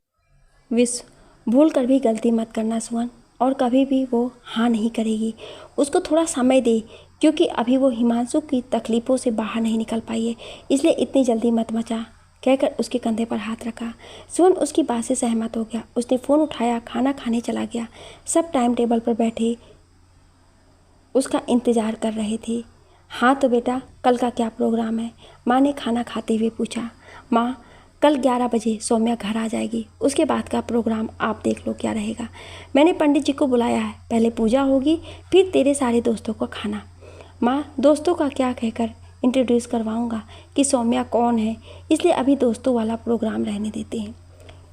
विश्व, भूल कर भी गलती मत करना सुवन, और कभी भी वो हाँ नहीं करेगी। उसको थोड़ा समय दे, क्योंकि अभी वो हिमांशु की तकलीफ़ों से बाहर नहीं निकल पाई है, इसलिए इतनी जल्दी मत मचा, कहकर उसके कंधे पर हाथ रखा। सुवन उसकी बात से सहमत हो गया। उसने फ़ोन उठाया, खाना खाने चला गया। सब टाइम टेबल पर बैठे उसका इंतज़ार कर रहे थे। हाँ तो बेटा, कल का क्या प्रोग्राम है? माँ ने खाना खाते हुए पूछा। माँ, कल 11 बजे सौम्या घर आ जाएगी, उसके बाद का प्रोग्राम आप देख लो क्या रहेगा। मैंने पंडित जी को बुलाया है, पहले पूजा होगी फिर तेरे सारे दोस्तों को खाना। माँ, दोस्तों का क्या कहकर इंट्रोड्यूस करवाऊँगा कि सौम्या कौन है, इसलिए अभी दोस्तों वाला प्रोग्राम रहने देते हैं।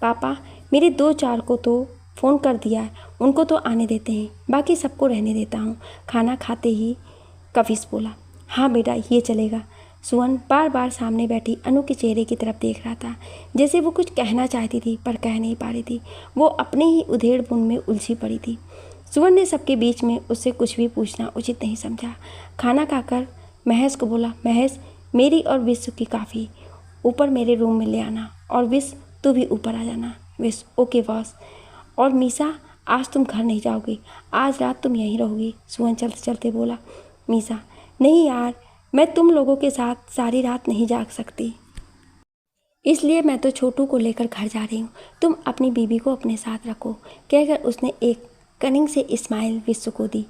पापा, मेरे 2-4 को तो फ़ोन कर दिया है, उनको तो आने देते हैं, बाकी सबको रहने देता हूँ, खाना खाते ही कविश बोला। हाँ बेटा, ये चलेगा। सुवन बार बार सामने बैठी अनु के चेहरे की तरफ देख रहा था, जैसे वो कुछ कहना चाहती थी पर कह नहीं पा रही थी। वो अपने ही उधेड़-बुन में उलझी पड़ी थी। सुवन ने सबके बीच में उससे कुछ भी पूछना उचित नहीं समझा। खाना खाकर महज को बोला, महज, मेरी और विश्व की काफ़ी, ऊपर मेरे रूम में ले आना, और विश्व तू भी ऊपर आ जाना। विश्व, ओके बॉस। और मीसा, आज तुम घर नहीं जाओगी, आज रात तुम यहीं रहोगी, सुवन चलते चलते बोला। मीसा, नहीं यार, मैं तुम लोगों के साथ सारी रात नहीं जाग सकती, इसलिए मैं तो छोटू को लेकर घर जा रही हूँ, तुम अपनी बीबी को अपने साथ रखो, कहकर उसने एक कनिंग से स्माइल विश्व को दी।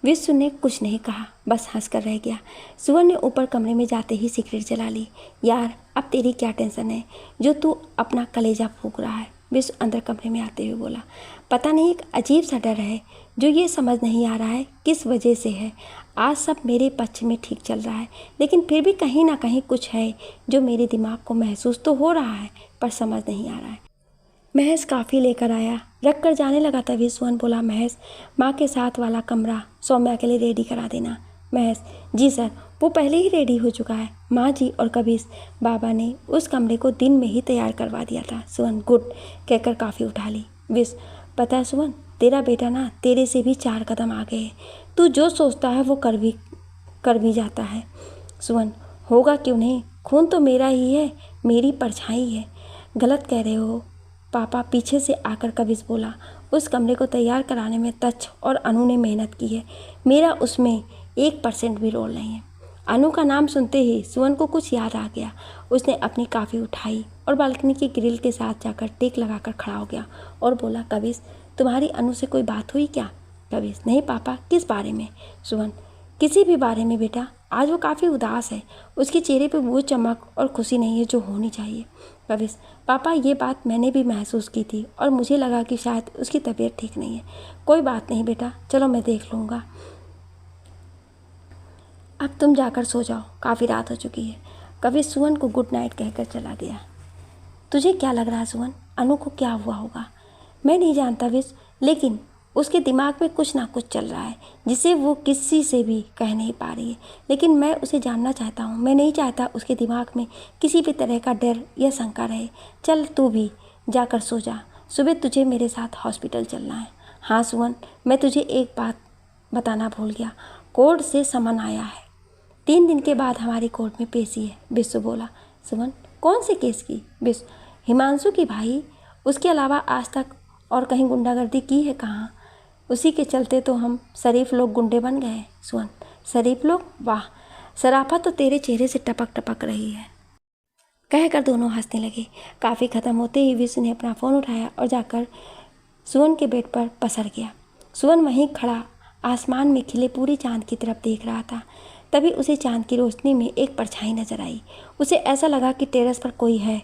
विश्व ने कुछ नहीं कहा, बस हंसकर रह गया। सुवन ने ऊपर कमरे में जाते ही सिगरेट जला ली। यार, अब तेरी क्या टेंशन है जो तू अपना कलेजा फूंक रहा है? विश्व अंदर कमरे में आते हुए बोला। पता नहीं, एक अजीब सा डर है जो ये समझ नहीं आ रहा है किस वजह से है। आज सब मेरे पक्ष में ठीक चल रहा है, लेकिन फिर भी कहीं ना कहीं कुछ है जो मेरे दिमाग को महसूस तो हो रहा है पर समझ नहीं आ रहा है। महज काफ़ी लेकर आया, रख कर जाने लगा तभी सुवन बोला। महज, माँ के साथ वाला कमरा सौम्या के लिए रेडी करा देना। महज, जी सर, वो पहले ही रेडी हो चुका है। माँ जी और कविश बाबा ने उस कमरे को दिन में ही तैयार करवा दिया था। सुवन, गुड, कहकर काफ़ी उठा ली। विश, पता है सुवन, तेरा बेटा ना तेरे से भी 4 कदम आगे है, तू जो सोचता है वो कर भी जाता है। सुवन, होगा क्यों नहीं, खून तो मेरा ही है, मेरी परछाई है। गलत कह रहे हो पापा, पीछे से आकर कविश बोला। उस कमरे को तैयार कराने में तच और अनु ने मेहनत की है, मेरा उसमें 1% भी रोल नहीं है। अनु का नाम सुनते ही सुवन को कुछ याद आ गया। उसने अपनी काफ़ी उठाई और बालकनी की ग्रिल के साथ जाकर टेक लगाकर खड़ा हो गया और बोला, कविश, तुम्हारी अनु से कोई बात हुई क्या? कविश, नहीं पापा, किस बारे में? सुवन, किसी भी बारे में बेटा, आज वो काफ़ी उदास है, उसके चेहरे पे वो चमक और खुशी नहीं है जो होनी चाहिए। कविश, पापा, ये बात मैंने भी महसूस की थी और मुझे लगा कि शायद उसकी तबीयत ठीक नहीं है। कोई बात नहीं बेटा, चलो मैं देख लूँगा, अब तुम जाकर सो जाओ, काफ़ी रात हो चुकी है। कविश सुवन को गुड नाइट कहकर चला गया। तुझे क्या लग रहा है सुवन, अनु को क्या हुआ होगा। मैं नहीं जानता विश, लेकिन उसके दिमाग में कुछ ना कुछ चल रहा है जिसे वो किसी से भी कह नहीं पा रही है। लेकिन मैं उसे जानना चाहता हूँ। मैं नहीं चाहता उसके दिमाग में किसी भी तरह का डर या शंका रहे। चल तू भी जाकर सो जा, सुबह तुझे मेरे साथ हॉस्पिटल चलना है। हाँ सुमन, मैं तुझे एक बात बताना भूल गया, कोर्ट से समन आया है। 3 दिन के बाद हमारी कोर्ट में पेशी है, विश्व बोला। सुमन, कौन से केस की? विश्व, हिमांशु की भाई। उसके अलावा आज तक और कहीं गुंडागर्दी की है कहाँ? उसी के चलते तो हम शरीफ लोग गुंडे बन गए। सुमन, शरीफ लोग? वाह, शराफत तो तेरे चेहरे से टपक टपक रही है, कहकर दोनों हंसने लगे। काफ़ी ख़त्म होते ही विश्व ने अपना फ़ोन उठाया और जाकर सुमन के बेड पर पसर गया। सुमन वहीं खड़ा आसमान में खिले पूरे चांद की तरफ देख रहा था। तभी उसे चांद की रोशनी में एक परछाई नजर आई। उसे ऐसा लगा कि टेरेस पर कोई है।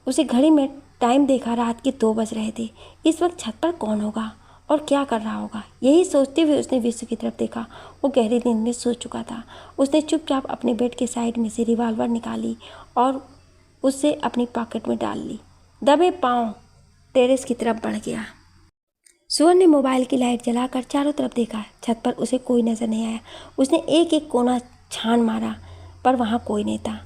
उसे घड़ी में टाइम देखा, रात के 2 बज रहे थे। इस वक्त छत पर कौन होगा और क्या कर रहा होगा, यही सोचते हुए उसने विश्व की तरफ देखा। वो गहरी नींद में सो चुका था। उसने चुपचाप अपने बेड के साइड में से रिवॉल्वर निकाली और उसे अपनी पॉकेट में डाल ली। दबे पांव टेरेस की तरफ बढ़ गया। सुअर ने मोबाइल की लाइट जलाकर चारों तरफ देखा। छत पर उसे कोई नज़र नहीं आया। उसने एक एक कोना छान मारा पर वहाँ कोई नहीं था।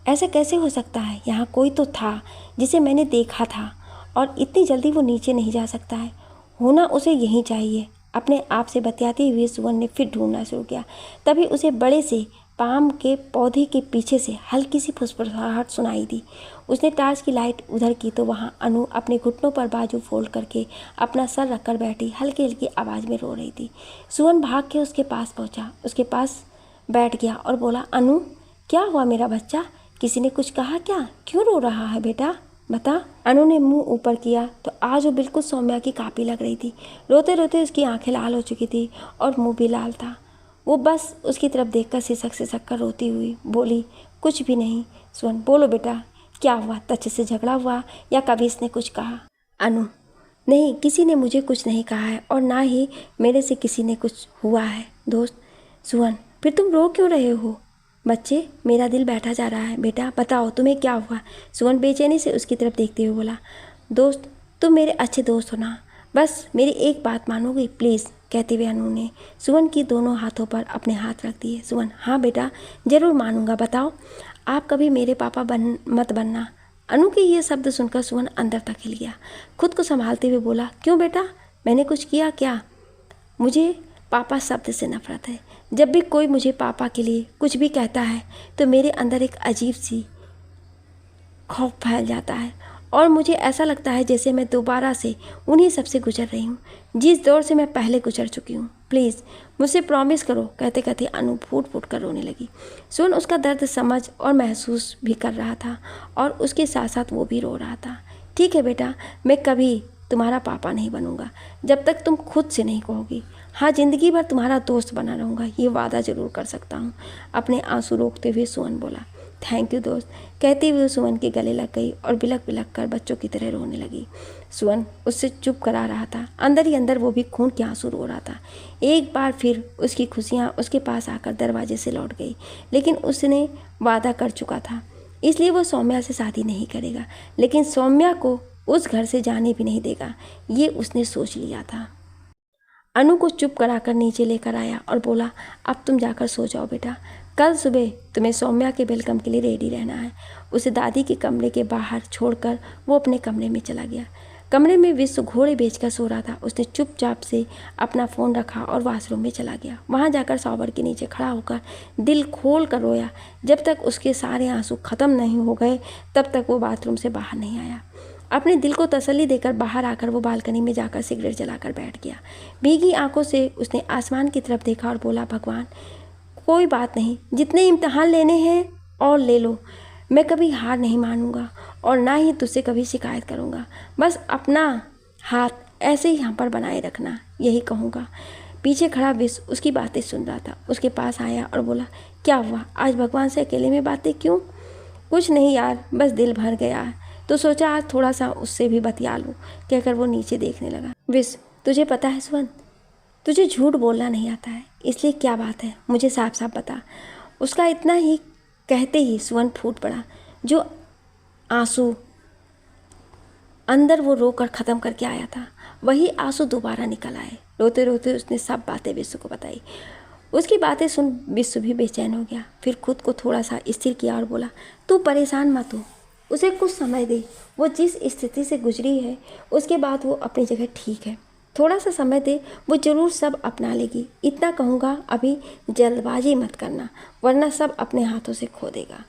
ऐसा कैसे हो सकता है? यहाँ कोई तो था जिसे मैंने देखा था और इतनी जल्दी वो नीचे नहीं जा सकता है। होना उसे यहीं चाहिए। अपने आप से बतियाते हुए सुअर ने फिर ढूंढना शुरू किया। तभी उसे बड़े से पाम के पौधे के पीछे से हल्की सी फुसफुसाहट सुनाई दी। उसने टार्च की लाइट उधर की तो वहाँ अनु अपने घुटनों पर बाजू फोल्ड करके अपना सर रखकर बैठी हल्की हल्की आवाज़ में रो रही थी। सुअन भाग के उसके पास पहुँचा, उसके पास बैठ गया और बोला, अनु क्या हुआ मेरा बच्चा? किसी ने कुछ कहा क्या? क्यों रो रहा है बेटा, बता। अनु ने मुंह ऊपर किया तो आज वो बिल्कुल सौम्या की कॉपी लग रही थी। रोते रोते उसकी आंखें लाल हो चुकी थी और मुंह भी लाल था। वो बस उसकी तरफ देखकर सिसक सिसक कर रोती हुई बोली, कुछ भी नहीं। सुअन, बोलो बेटा क्या हुआ? तच्चे से झगड़ा हुआ या कभी इसने कुछ कहा? अनु, नहीं, किसी ने मुझे कुछ नहीं कहा है और ना ही मेरे से किसी ने कुछ हुआ है दोस्त। सुअन, फिर तुम रो क्यों रहे हो? बच्चे, मेरा दिल बैठा जा रहा है। बेटा बताओ तुम्हें क्या हुआ? सुअन बेचैनी से उसकी तरफ देखते हुए बोला, दोस्त तुम मेरे अच्छे दोस्त हो ना, बस मेरी एक बात मानोगी प्लीज़? कहते हुए अनु ने सुअन की दोनों हाथों पर अपने हाथ रख दिए। सुअन, हाँ बेटा ज़रूर मानूंगा, बताओ। आप कभी मेरे पापा मत बनना। अनु के ये शब्द सुनकर सुअन अंदर तक हिल गया। खुद को संभालते हुए बोला, क्यों बेटा, मैंने कुछ किया क्या? मुझे पापा शब्द से नफरत है। जब भी कोई मुझे पापा के लिए कुछ भी कहता है तो मेरे अंदर एक अजीब सी खौफ फैल जाता है और मुझे ऐसा लगता है जैसे मैं दोबारा से उन्हीं सब से गुजर रही हूँ जिस दौर से मैं पहले गुजर चुकी हूँ। प्लीज़ मुझसे प्रॉमिस करो। कहते कहते अनु फूट फूट कर रोने लगी। सुन उसका दर्द समझ और महसूस भी कर रहा था और उसके साथ साथ वो भी रो रहा था। ठीक है बेटा, मैं कभी तुम्हारा पापा नहीं बनूंगा जब तक तुम खुद से नहीं कहोगी। हाँ, ज़िंदगी भर तुम्हारा दोस्त बना रहूँगा, ये वादा ज़रूर कर सकता हूँ। अपने आंसू रोकते हुए सुअन बोला। थैंक यू दोस्त, कहते हुए सुअन के गले लग गई और बिलक बिलक कर बच्चों की तरह रोने लगी। सुअन उससे चुप करा रहा था, अंदर ही अंदर वो भी खून के आंसू रो रहा था। एक बार फिर उसकी खुशियाँ उसके पास आकर दरवाजे से लौट गई, लेकिन उसने वादा कर चुका था, इसलिए वो सौम्या से शादी नहीं करेगा, लेकिन सौम्या को उस घर से जाने भी नहीं देगा, ये उसने सोच लिया था। अनु को चुप कराकर नीचे लेकर आया और बोला, अब तुम जाकर सो जाओ बेटा, कल सुबह तुम्हें सौम्या के वेलकम के लिए रेडी रहना है। उसे दादी के कमरे के बाहर छोड़कर वो अपने कमरे में चला गया। कमरे में विश्व घोड़े बेचकर सो रहा था। उसने चुपचाप से अपना फ़ोन रखा और वॉशरूम में चला गया। वहाँ जाकर शॉवर के नीचे खड़ा होकर दिल खोल कर रोया। जब तक उसके सारे आंसू ख़त्म नहीं हो गए तब तक वो बाथरूम से बाहर नहीं आया। अपने दिल को तसल्ली देकर बाहर आकर वो बालकनी में जाकर सिगरेट जलाकर बैठ गया। भीगी आंखों से उसने आसमान की तरफ देखा और बोला, भगवान कोई बात नहीं, जितने इम्तिहान लेने हैं और ले लो, मैं कभी हार नहीं मानूंगा और ना ही तुझसे कभी शिकायत करूंगा। बस अपना हाथ ऐसे ही यहाँ पर बनाए रखना, यही कहूँगा। पीछे खड़ा विश्व उसकी बातें सुन रहा था। उसके पास आया और बोला, क्या हुआ, आज भगवान से अकेले में बातें क्यों? कुछ नहीं यार, बस दिल भर गया है तो सोचा आज थोड़ा सा उससे भी बतिया लूँ, कहकर वो नीचे देखने लगा। विश्व, तुझे पता है सुअन, तुझे झूठ बोलना नहीं आता है, इसलिए क्या बात है मुझे साफ साफ बता। उसका इतना ही कहते ही सुअन फूट पड़ा। जो आंसू अंदर वो रोकर ख़त्म करके आया था, वही आंसू दोबारा निकल आए। रोते रोते उसने सब बातें विश्व को बताई। उसकी बातें सुन विश्व भी बेचैन हो गया। फिर खुद को थोड़ा सा स्थिर किया और बोला, तू परेशान मत हो, उसे कुछ समय दे। वो जिस स्थिति से गुजरी है उसके बाद वो अपनी जगह ठीक है। थोड़ा सा समय दे, वो ज़रूर सब अपना लेगी। इतना कहूँगा, अभी जल्दबाजी मत करना, वरना सब अपने हाथों से खो देगा।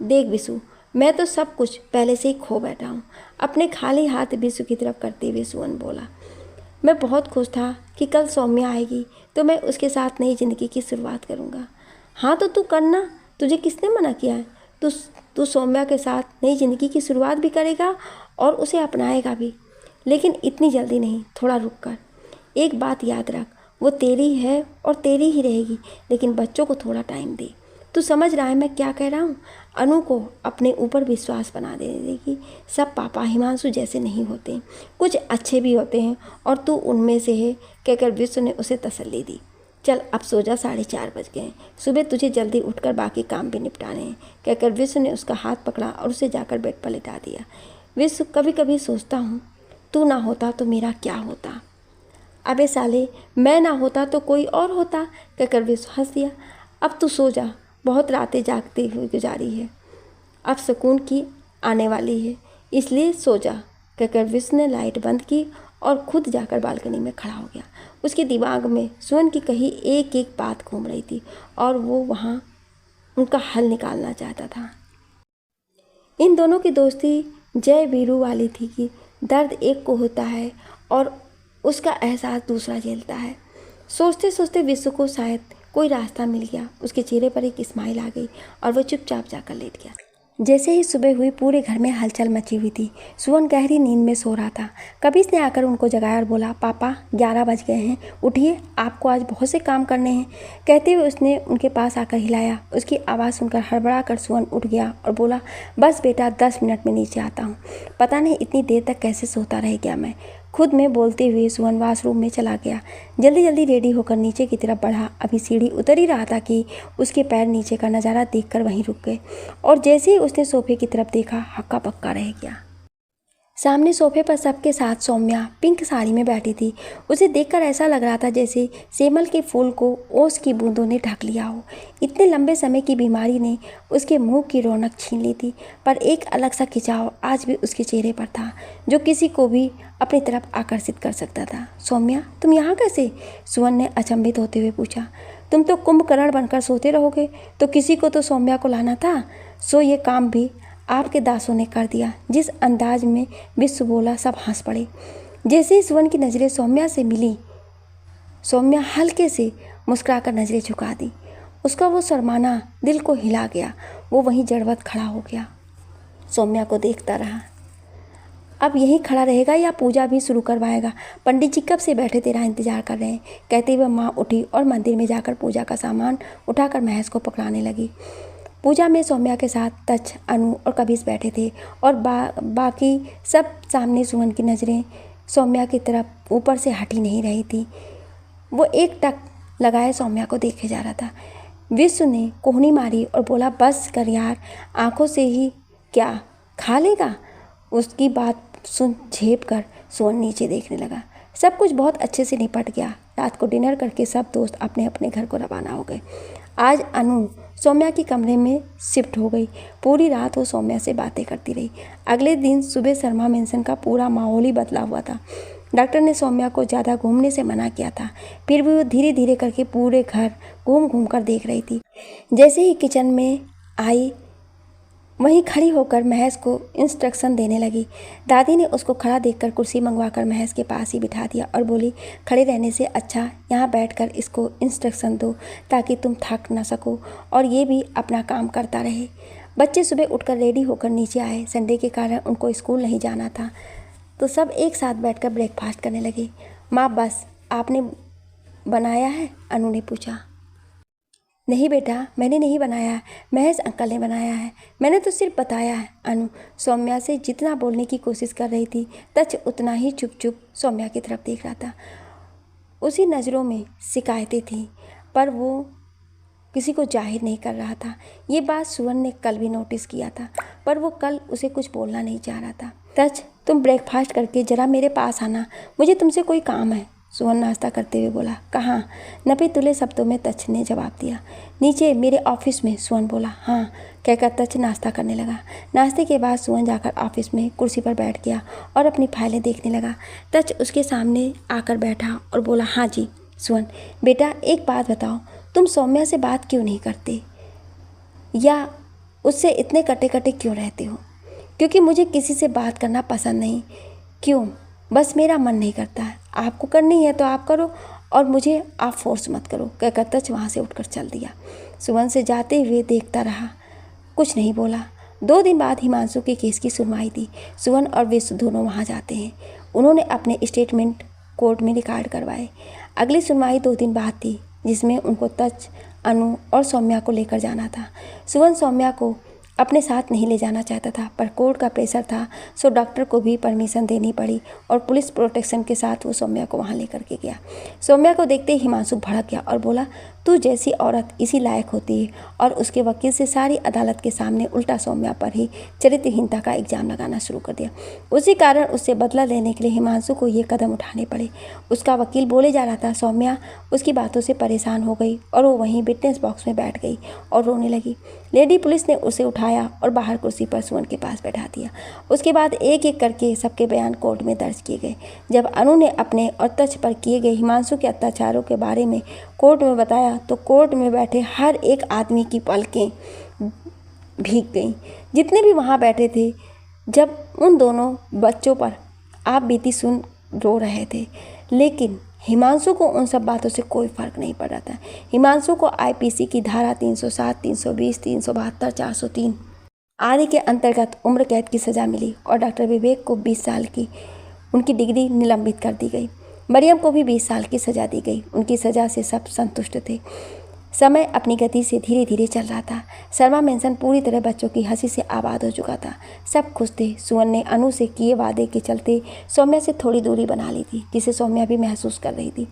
देख विशु, मैं तो सब कुछ पहले से ही खो बैठा हूँ। अपने खाली हाथ विशु की तरफ करते हुए सुवन बोला, मैं बहुत खुश था कि कल सौम्या आएगी तो मैं उसके साथ नई ज़िंदगी की शुरुआत करूँगा। हाँ तो तू करना, तुझे किसने मना किया है? तू सौम्या के साथ नई ज़िंदगी की शुरुआत भी करेगा और उसे अपनाएगा भी, लेकिन इतनी जल्दी नहीं, थोड़ा रुक कर। एक बात याद रख, वो तेरी है और तेरी ही रहेगी, लेकिन बच्चों को थोड़ा टाइम दे। तू समझ रहा है मैं क्या कह रहा हूँ? अनु को अपने ऊपर विश्वास बना देगी। सब पापा हिमांशु जैसे नहीं होते, कुछ अच्छे भी होते हैं और तू उनमें से है, कहकर विश्व ने उसे तसल्ली दी। चल अब सो जा, 4:30 बज गए, सुबह तुझे जल्दी उठकर बाकी काम भी निपटाने हैं, कहकर विश्व ने उसका हाथ पकड़ा और उसे जाकर बेड पर लिटा दिया। विश्व, कभी कभी सोचता हूँ तू ना होता तो मेरा क्या होता। अबे साले, मैं ना होता तो कोई और होता, कहकर विश्व हंस दिया। अब तू सो जा, बहुत रातें जागती हुई गुजारी है, अब सुकून की आने वाली है, इसलिए सो जा, कहकर विश्व ने लाइट बंद की और खुद जाकर बालकनी में खड़ा हो गया। उसके दिमाग में सुवन की कही एक एक बात घूम रही थी और वो वहाँ उनका हल निकालना चाहता था। इन दोनों की दोस्ती जय वीरू वाली थी कि दर्द एक को होता है और उसका एहसास दूसरा झेलता है। सोचते सोचते विश्व को शायद कोई रास्ता मिल गया। उसके चेहरे पर एक स्माइल आ गई और वह चुपचाप जाकर लेट गया। जैसे ही सुबह हुई, पूरे घर में हलचल मची हुई थी। सुवन गहरी नींद में सो रहा था। कबीर ने आकर उनको जगाया और बोला, पापा 11 बज गए हैं, उठिए, आपको आज बहुत से काम करने हैं। कहते हुए उसने उनके पास आकर हिलाया। उसकी आवाज़ सुनकर हड़बड़ा कर सुवन उठ गया और बोला, बस बेटा 10 मिनट में नीचे आता हूँ। पता नहीं इतनी देर तक कैसे सोता रह गया मैं, खुद में बोलते हुए सुवन वॉशरूम में चला गया। जल्दी जल्दी रेडी होकर नीचे की तरफ बढ़ा। अभी सीढ़ी उतर ही रहा था कि उसके पैर नीचे का नज़ारा देखकर वहीं रुक गए और जैसे ही उसने सोफे की तरफ देखा, हक्का बक्का रह गया। सामने सोफे पर सबके साथ सौम्या पिंक साड़ी में बैठी थी। उसे देखकर ऐसा लग रहा था जैसे सेमल के फूल को ओस की बूंदों ने ढक लिया हो। इतने लंबे समय की बीमारी ने उसके मुंह की रौनक छीन ली थी, पर एक अलग सा खिंचाव आज भी उसके चेहरे पर था जो किसी को भी अपनी तरफ आकर्षित कर सकता था। सौम्या, तुम यहाँ कैसे? सुवन ने अचंभित होते हुए पूछा। तुम तो कुंभकर्ण बनकर सोते रहोगे तो किसी को तो सौम्या को लाना था, सो ये काम भी आपके दासों ने कर दिया। जिस अंदाज में विश्व बोला, सब हंस पड़े। जैसे ही सुवन की नज़रें सौम्या से मिली, सौम्या हल्के से मुस्कुराकर नज़रें झुका दी। उसका वो शर्माना दिल को हिला गया। वो वहीं जड़वत खड़ा हो गया, सौम्या को देखता रहा। अब यहीं खड़ा रहेगा या पूजा भी शुरू करवाएगा? पंडित जी कब से बैठे तेरा इंतजार कर रहे हैं, कहते हुए माँ उठी और मंदिर में जाकर पूजा का सामान उठाकर महज को पकड़ाने लगी। पूजा में सौम्या के साथ तच, अनु और कबीर बैठे थे और बाकी सब सामने। सुवन की नज़रें सौम्या की तरफ ऊपर से हटी नहीं रही थी। वो एक टक लगाए सौम्या को देखे जा रहा था। विश्व ने कोहनी मारी और बोला, बस कर यार, आंखों से ही क्या खा लेगा? उसकी बात सुन झेप कर सुवन नीचे देखने लगा। सब कुछ बहुत अच्छे से निपट गया। रात को डिनर करके सब दोस्त अपने अपने घर को रवाना हो गए। आज अनु सौम्या के कमरे में शिफ्ट हो गई। पूरी रात वो सौम्या से बातें करती रही। अगले दिन सुबह शर्मा मेंशन का पूरा माहौल ही बदला हुआ था। डॉक्टर ने सौम्या को ज़्यादा घूमने से मना किया था, फिर भी वो धीरे धीरे करके पूरे घर घूम घूम कर देख रही थी। जैसे ही किचन में आई, वहीं खड़ी होकर महज को इंस्ट्रक्शन देने लगी। दादी ने उसको खड़ा देखकर कुर्सी मंगवाकर महज के पास ही बिठा दिया और बोली, खड़े रहने से अच्छा यहाँ बैठकर इसको इंस्ट्रक्शन दो ताकि तुम थक ना सको और ये भी अपना काम करता रहे। बच्चे सुबह उठकर रेडी होकर नीचे आए। संडे के कारण उनको स्कूल नहीं जाना था तो सब एक साथ बैठकर ब्रेकफास्ट करने लगे। माँ, बस आपने बनाया है? अनु ने पूछा। नहीं बेटा, मैंने नहीं बनाया है, महज अंकल ने बनाया है, मैंने तो सिर्फ बताया है। अनु सौम्या से जितना बोलने की कोशिश कर रही थी, तच उतना ही चुप चुप सौम्या की तरफ देख रहा था। उसी नज़रों में शिकायतें थीं, पर वो किसी को जाहिर नहीं कर रहा था। ये बात सुवन ने कल भी नोटिस किया था, पर वो कल उसे कुछ बोलना नहीं चाह रहा था। तच, तुम ब्रेकफास्ट करके ज़रा मेरे पास आना, मुझे तुमसे कोई काम है। सुवन नाश्ता करते हुए बोला। कहाँ? नपे तुले शब्दों में तच ने जवाब दिया। नीचे मेरे ऑफिस में, सुवन बोला। हाँ कहकर तच नाश्ता करने लगा। नाश्ते के बाद सुवन जाकर ऑफिस में कुर्सी पर बैठ गया और अपनी फाइलें देखने लगा। तच उसके सामने आकर बैठा और बोला। हाँ जी। सुवन, बेटा एक बात बताओ, तुम सौम्या से बात क्यों नहीं करते या उससे इतने कटे कटे क्यों रहते हो? क्योंकि मुझे किसी से बात करना पसंद नहीं। क्यों? बस मेरा मन नहीं करता है। आपको करनी है तो आप करो और मुझे आप फोर्स मत करो, कहकर तच वहाँ से उठकर चल दिया। सुवन से जाते हुए देखता रहा, कुछ नहीं बोला। 2 दिन बाद हिमांशु के केस की सुनवाई थी। सुवन और विश्व दोनों वहाँ जाते हैं। उन्होंने अपने स्टेटमेंट कोर्ट में रिकॉर्ड करवाए। अगली सुनवाई 2 दिन बाद थी, जिसमें उनको तच, अनु और सौम्या को लेकर जाना था। सुवन सौम्या को अपने साथ नहीं ले जाना चाहता था, पर कोर्ट का प्रेशर था, सो डॉक्टर को भी परमिशन देनी पड़ी और पुलिस प्रोटेक्शन के साथ वो सौम्या को वहाँ लेकर के गया। सौम्या को देखते ही हिमांशु भड़क गया और बोला, तू जैसी औरत इसी लायक होती है। और उसके वकील से सारी अदालत के सामने उल्टा सौम्या पर ही चरित्रहीनता का इल्जाम लगाना शुरू कर दिया। उसी कारण उससे बदला लेने के लिए हिमांशु को ये कदम उठाने पड़े। उसका वकील बोले जा रहा था। सौम्या उसकी बातों से परेशान हो गई और वो वहीं विटनेस बॉक्स में बैठ गई और रोने लगी। लेडी पुलिस ने उसे उठाया और बाहर कुर्सी पर सुवन के पास बैठा दिया। उसके बाद एक एक करके सबके बयान कोर्ट में दर्ज किए गए। जब अनु ने अपने और तच पर किए गए हिमांशु के अत्याचारों के बारे में कोर्ट में बताया तो कोर्ट में बैठे हर एक आदमी की पलकें भीग गईं। जितने भी वहाँ बैठे थे, जब उन दोनों बच्चों पर आप बीती सुन रो रहे थे, लेकिन हिमांशु को उन सब बातों से कोई फ़र्क नहीं पड़ रहा था। हिमांशु को आईपीसी की धारा 307, 320, 372, 403 आदि के अंतर्गत उम्र कैद की सज़ा मिली और डॉक्टर विवेक को 20 साल की उनकी डिग्री निलंबित कर दी गई। मरियम को भी 20 साल की सज़ा दी गई। उनकी सज़ा से सब संतुष्ट थे। समय अपनी गति से धीरे धीरे चल रहा था। शर्मा मेंशन पूरी तरह बच्चों की हंसी से आबाद हो चुका था। सब खुश थे। सुवन ने अनु से किए वादे के चलते सौम्या से थोड़ी दूरी बना ली थी, जिसे सौम्या भी महसूस कर रही थी।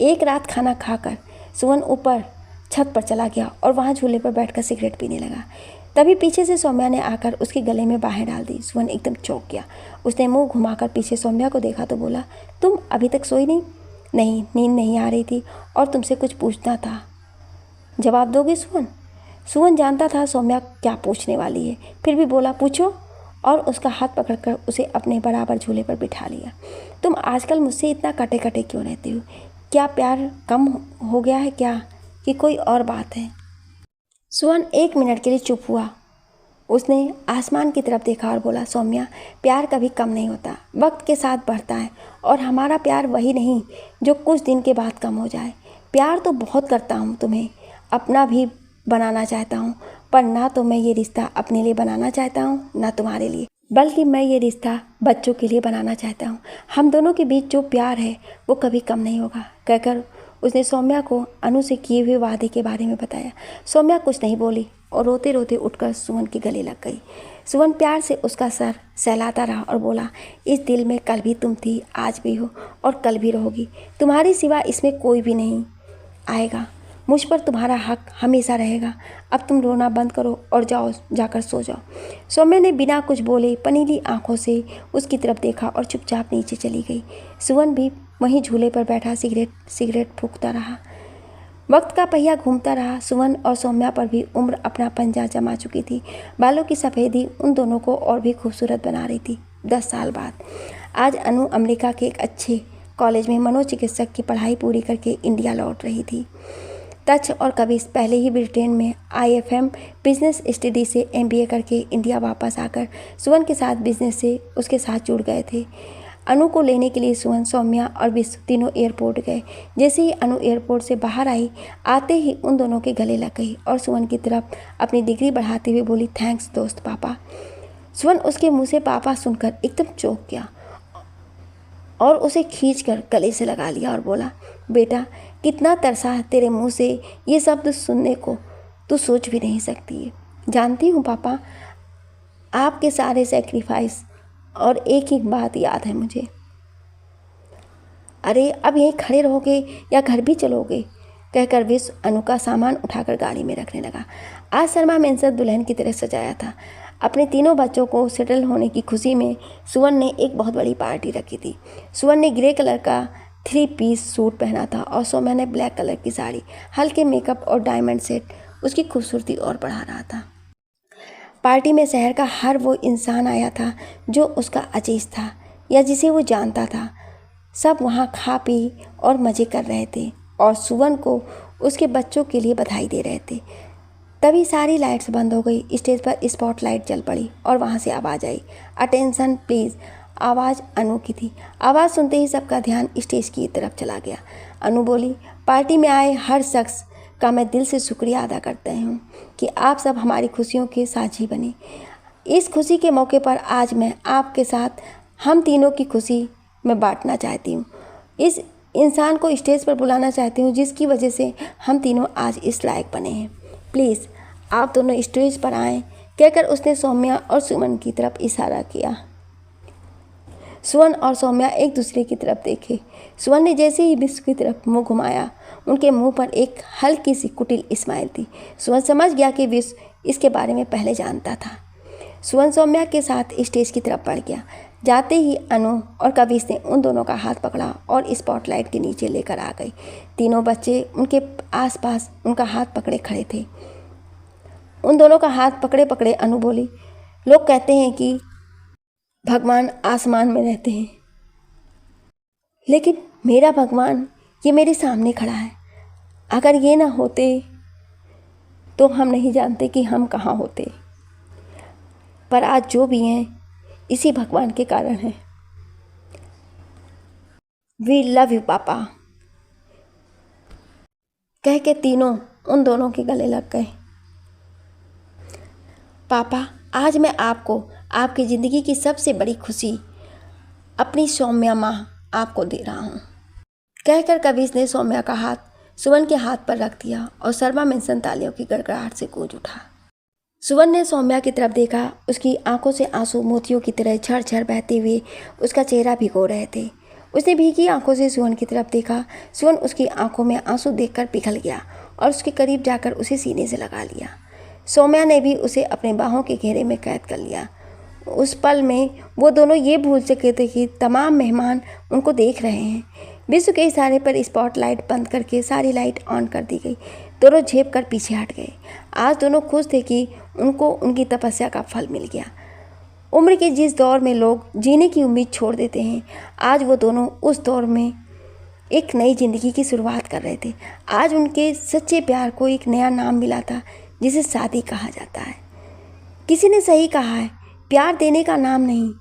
एक रात खाना खाकर सुवन ऊपर छत पर चला गया और वहाँ झूले पर बैठकर सिगरेट पीने लगा। तभी पीछे से सौम्या ने आकर उसके गले में बाहें डाल दी। सुवन एकदम चौंक गया। उसने मुंह घुमाकर पीछे सौम्या को देखा तो बोला, तुम अभी तक सोई नहीं? नहीं, नींद नहीं आ रही थी और तुमसे कुछ पूछना था। जवाब दोगे सुवन? सुवन जानता था सौम्या क्या पूछने वाली है, फिर भी बोला, पूछो, और उसका हाथ पकड़कर उसे अपने बराबर झूले पर बिठा लिया। तुम आजकल मुझसे इतना कटे कटे क्यों रहते हो? क्या प्यार कम हो गया है क्या, कि कोई और बात है? सुवन 1 मिनट के लिए चुप हुआ। उसने आसमान की तरफ देखा और बोला, सौम्या, प्यार कभी कम नहीं होता, वक्त के साथ बढ़ता है और हमारा प्यार वही नहीं जो कुछ दिन के बाद कम हो जाए। प्यार तो बहुत करता हूँ, तुम्हें अपना भी बनाना चाहता हूँ, पर ना तो मैं ये रिश्ता अपने लिए बनाना चाहता हूँ ना तुम्हारे लिए, बल्कि मैं ये रिश्ता बच्चों के लिए बनाना चाहता हूँ। हम दोनों के बीच जो प्यार है वो कभी कम नहीं होगा, कहकर उसने सौम्या को अनु से किए हुए वादे के बारे में बताया। सौम्या कुछ नहीं बोली और रोते रोते उठकर सुवन के गले लग गई। सुवन प्यार से उसका सर सहलाता रहा और बोला, इस दिल में कल भी तुम थी, आज भी हो और कल भी रहोगी। तुम्हारे सिवा इसमें कोई भी नहीं आएगा। मुझ पर तुम्हारा हक हमेशा रहेगा। अब तुम रोना बंद करो और जाकर सो जाओ। सौम्या ने बिना कुछ बोले पनीली आंखों से उसकी तरफ देखा और चुपचाप नीचे चली गई। सुवन भी वहीं झूले पर बैठा सिगरेट फूंकता रहा। वक्त का पहिया घूमता रहा। सुवन और सौम्या पर भी उम्र अपना पंजा जमा चुकी थी। बालों की सफ़ेदी उन दोनों को और भी खूबसूरत बना रही थी। 10 साल बाद आज अनु अमेरिका के एक अच्छे कॉलेज में मनोचिकित्सक की पढ़ाई पूरी करके इंडिया लौट रही थी। तच और कविश पहले ही ब्रिटेन में IFM बिजनेस स्टडी से MBA करके इंडिया वापस आकर सुवन के साथ बिजनेस से उसके साथ जुड़ गए थे। अनु को लेने के लिए सुवन, सौम्या और विश्व तीनों एयरपोर्ट गए। जैसे ही अनु एयरपोर्ट से बाहर आई, आते ही उन दोनों के गले लग गई और सुवन की तरफ अपनी डिग्री बढ़ाते हुए बोली, थैंक्स दोस्त पापा। सुवन उसके मुंह से पापा सुनकर एकदम चौंक गया और उसे खींचकर गले से लगा लिया और बोला, बेटा कितना तरसा है तेरे मुंह से ये शब्द सुनने को, तू सोच भी नहीं सकती है। जानती हूँ पापा, आपके सारे सेक्रीफाइस, और एक बात याद है मुझे। अरे अब यहीं खड़े रहोगे या घर भी चलोगे, कहकर विश्व अनु का सामान उठाकर गाड़ी में रखने लगा। आज शर्मा मेंशन दुल्हन की तरह सजाया था। अपने तीनों बच्चों को सेटल होने की खुशी में सुवन ने एक बहुत बड़ी पार्टी रखी थी। सुवन ने ग्रे कलर का 3 पीस सूट पहना था और सौम्या ने ब्लैक कलर की साड़ी। हल्के मेकअप और डायमंड सेट उसकी खूबसूरती और बढ़ा रहा था। पार्टी में शहर का हर वो इंसान आया था जो उसका अजीज था या जिसे वो जानता था। सब वहाँ खा पी और मज़े कर रहे थे और सुवन को उसके बच्चों के लिए बधाई दे रहे थे। तभी सारी लाइट्स बंद हो गई। स्टेज पर स्पॉटलाइट जल पड़ी और वहाँ से आवाज़ आई, अटेंशन प्लीज़। आवाज़ अनु की थी। आवाज़ सुनते ही सबका ध्यान स्टेज की तरफ चला गया। अनु बोली, पार्टी में आए हर शख्स का मैं दिल से शुक्रिया अदा करता हूँ कि आप सब हमारी खुशियों के साझी बने। इस खुशी के मौके पर आज मैं आपके साथ हम तीनों की खुशी मैं बांटना चाहती हूँ। इस इंसान को स्टेज पर बुलाना चाहती हूँ जिसकी वजह से हम तीनों आज इस लायक बने हैं। प्लीज़ आप दोनों स्टेज पर आएँ, कहकर उसने सौम्या और सुमन की तरफ इशारा किया। सुवन और सौम्या एक दूसरे की तरफ देखे। सुवन ने जैसे ही विश्व की तरफ मुंह घुमाया, उनके मुंह पर एक हल्की सी कुटिल स्माइल थी। सुवन समझ गया कि विश्व इसके बारे में पहले जानता था। सुवन सौम्या के साथ स्टेज की तरफ बढ़ गया। जाते ही अनु और कविश ने उन दोनों का हाथ पकड़ा और स्पॉटलाइट के नीचे लेकर आ गई। तीनों बच्चे उनके आसपास उनका हाथ पकड़े खड़े थे। उन दोनों का हाथ पकड़े पकड़े अनु बोली, लोग कहते हैं कि भगवान आसमान में रहते हैं, लेकिन मेरा भगवान ये मेरे सामने खड़ा है। अगर ये ना होते तो हम नहीं जानते कि हम कहाँ होते, पर आज जो भी हैं इसी भगवान के कारण है। वी लव यू पापा, कह के तीनों उन दोनों के गले लग गए। पापा, आज मैं आपको आपकी ज़िंदगी की सबसे बड़ी खुशी अपनी सौम्या माँ आपको दे रहा हूँ, कहकर कविश ने सौम्या का हाथ सुवन के हाथ पर रख दिया और शर्मा मेंशन तालियों की गड़गड़ाहट से गूंज उठा। सुवन ने सौम्या की तरफ देखा। उसकी आंखों से आंसू मोतियों की तरह झरझर बहते हुए उसका चेहरा भिगो रहे थे। उसने भीगी आंखों से सुवन की तरफ देखा। सुवन उसकी आंखों में आंसू देखकर पिघल गया और उसके करीब जाकर उसे सीने से लगा लिया। सौम्या ने भी उसे अपने बाहों के घेरे में कैद कर लिया। उस पल में वो दोनों ये भूल चुके थे कि तमाम मेहमान उनको देख रहे हैं। विश्व के इशारे पर स्पॉटलाइट बंद करके सारी लाइट ऑन कर दी गई। दोनों झेप कर पीछे हट गए। आज दोनों खुश थे कि उनको उनकी तपस्या का फल मिल गया। उम्र के जिस दौर में लोग जीने की उम्मीद छोड़ देते हैं, आज वो दोनों उस दौर में एक नई ज़िंदगी की शुरुआत कर रहे थे। आज उनके सच्चे प्यार को एक नया नाम मिला था जिसे शादी कहा जाता है। किसी ने सही कहा है, प्यार देने का नाम नहीं,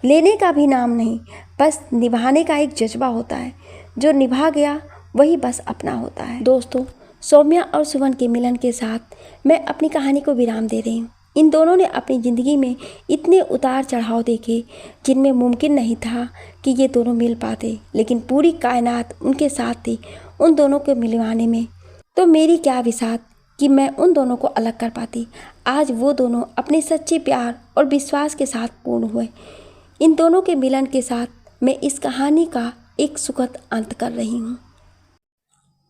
लेने का भी नाम नहीं, बस निभाने का एक जज्बा होता है। जो निभा गया वही बस अपना होता है। दोस्तों, सौम्या और सुवन के मिलन के साथ मैं अपनी कहानी को विराम दे रही हूँ। इन दोनों ने अपनी ज़िंदगी में इतने उतार चढ़ाव देखे जिनमें मुमकिन नहीं था कि ये दोनों मिल पाते, लेकिन पूरी कायनात उनके साथ थी उन दोनों को मिलवाने में। तो मेरी क्या विसात कि मैं उन दोनों को अलग कर पाती। आज वो दोनों अपने सच्चे प्यार और विश्वास के साथ पूर्ण हुए। इन दोनों के मिलन के साथ मैं इस कहानी का एक सुखद अंत कर रही हूँ।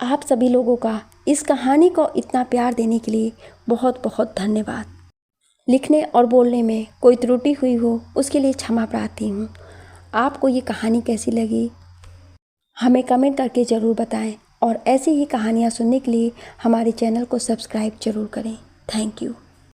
आप सभी लोगों का इस कहानी को इतना प्यार देने के लिए बहुत बहुत धन्यवाद। लिखने और बोलने में कोई त्रुटि हुई हो उसके लिए क्षमा प्रार्थी हूँ। आपको ये कहानी कैसी लगी हमें कमेंट करके ज़रूर बताएं और ऐसी ही कहानियाँ सुनने के लिए हमारे चैनल को सब्सक्राइब ज़रूर करें। Thank you.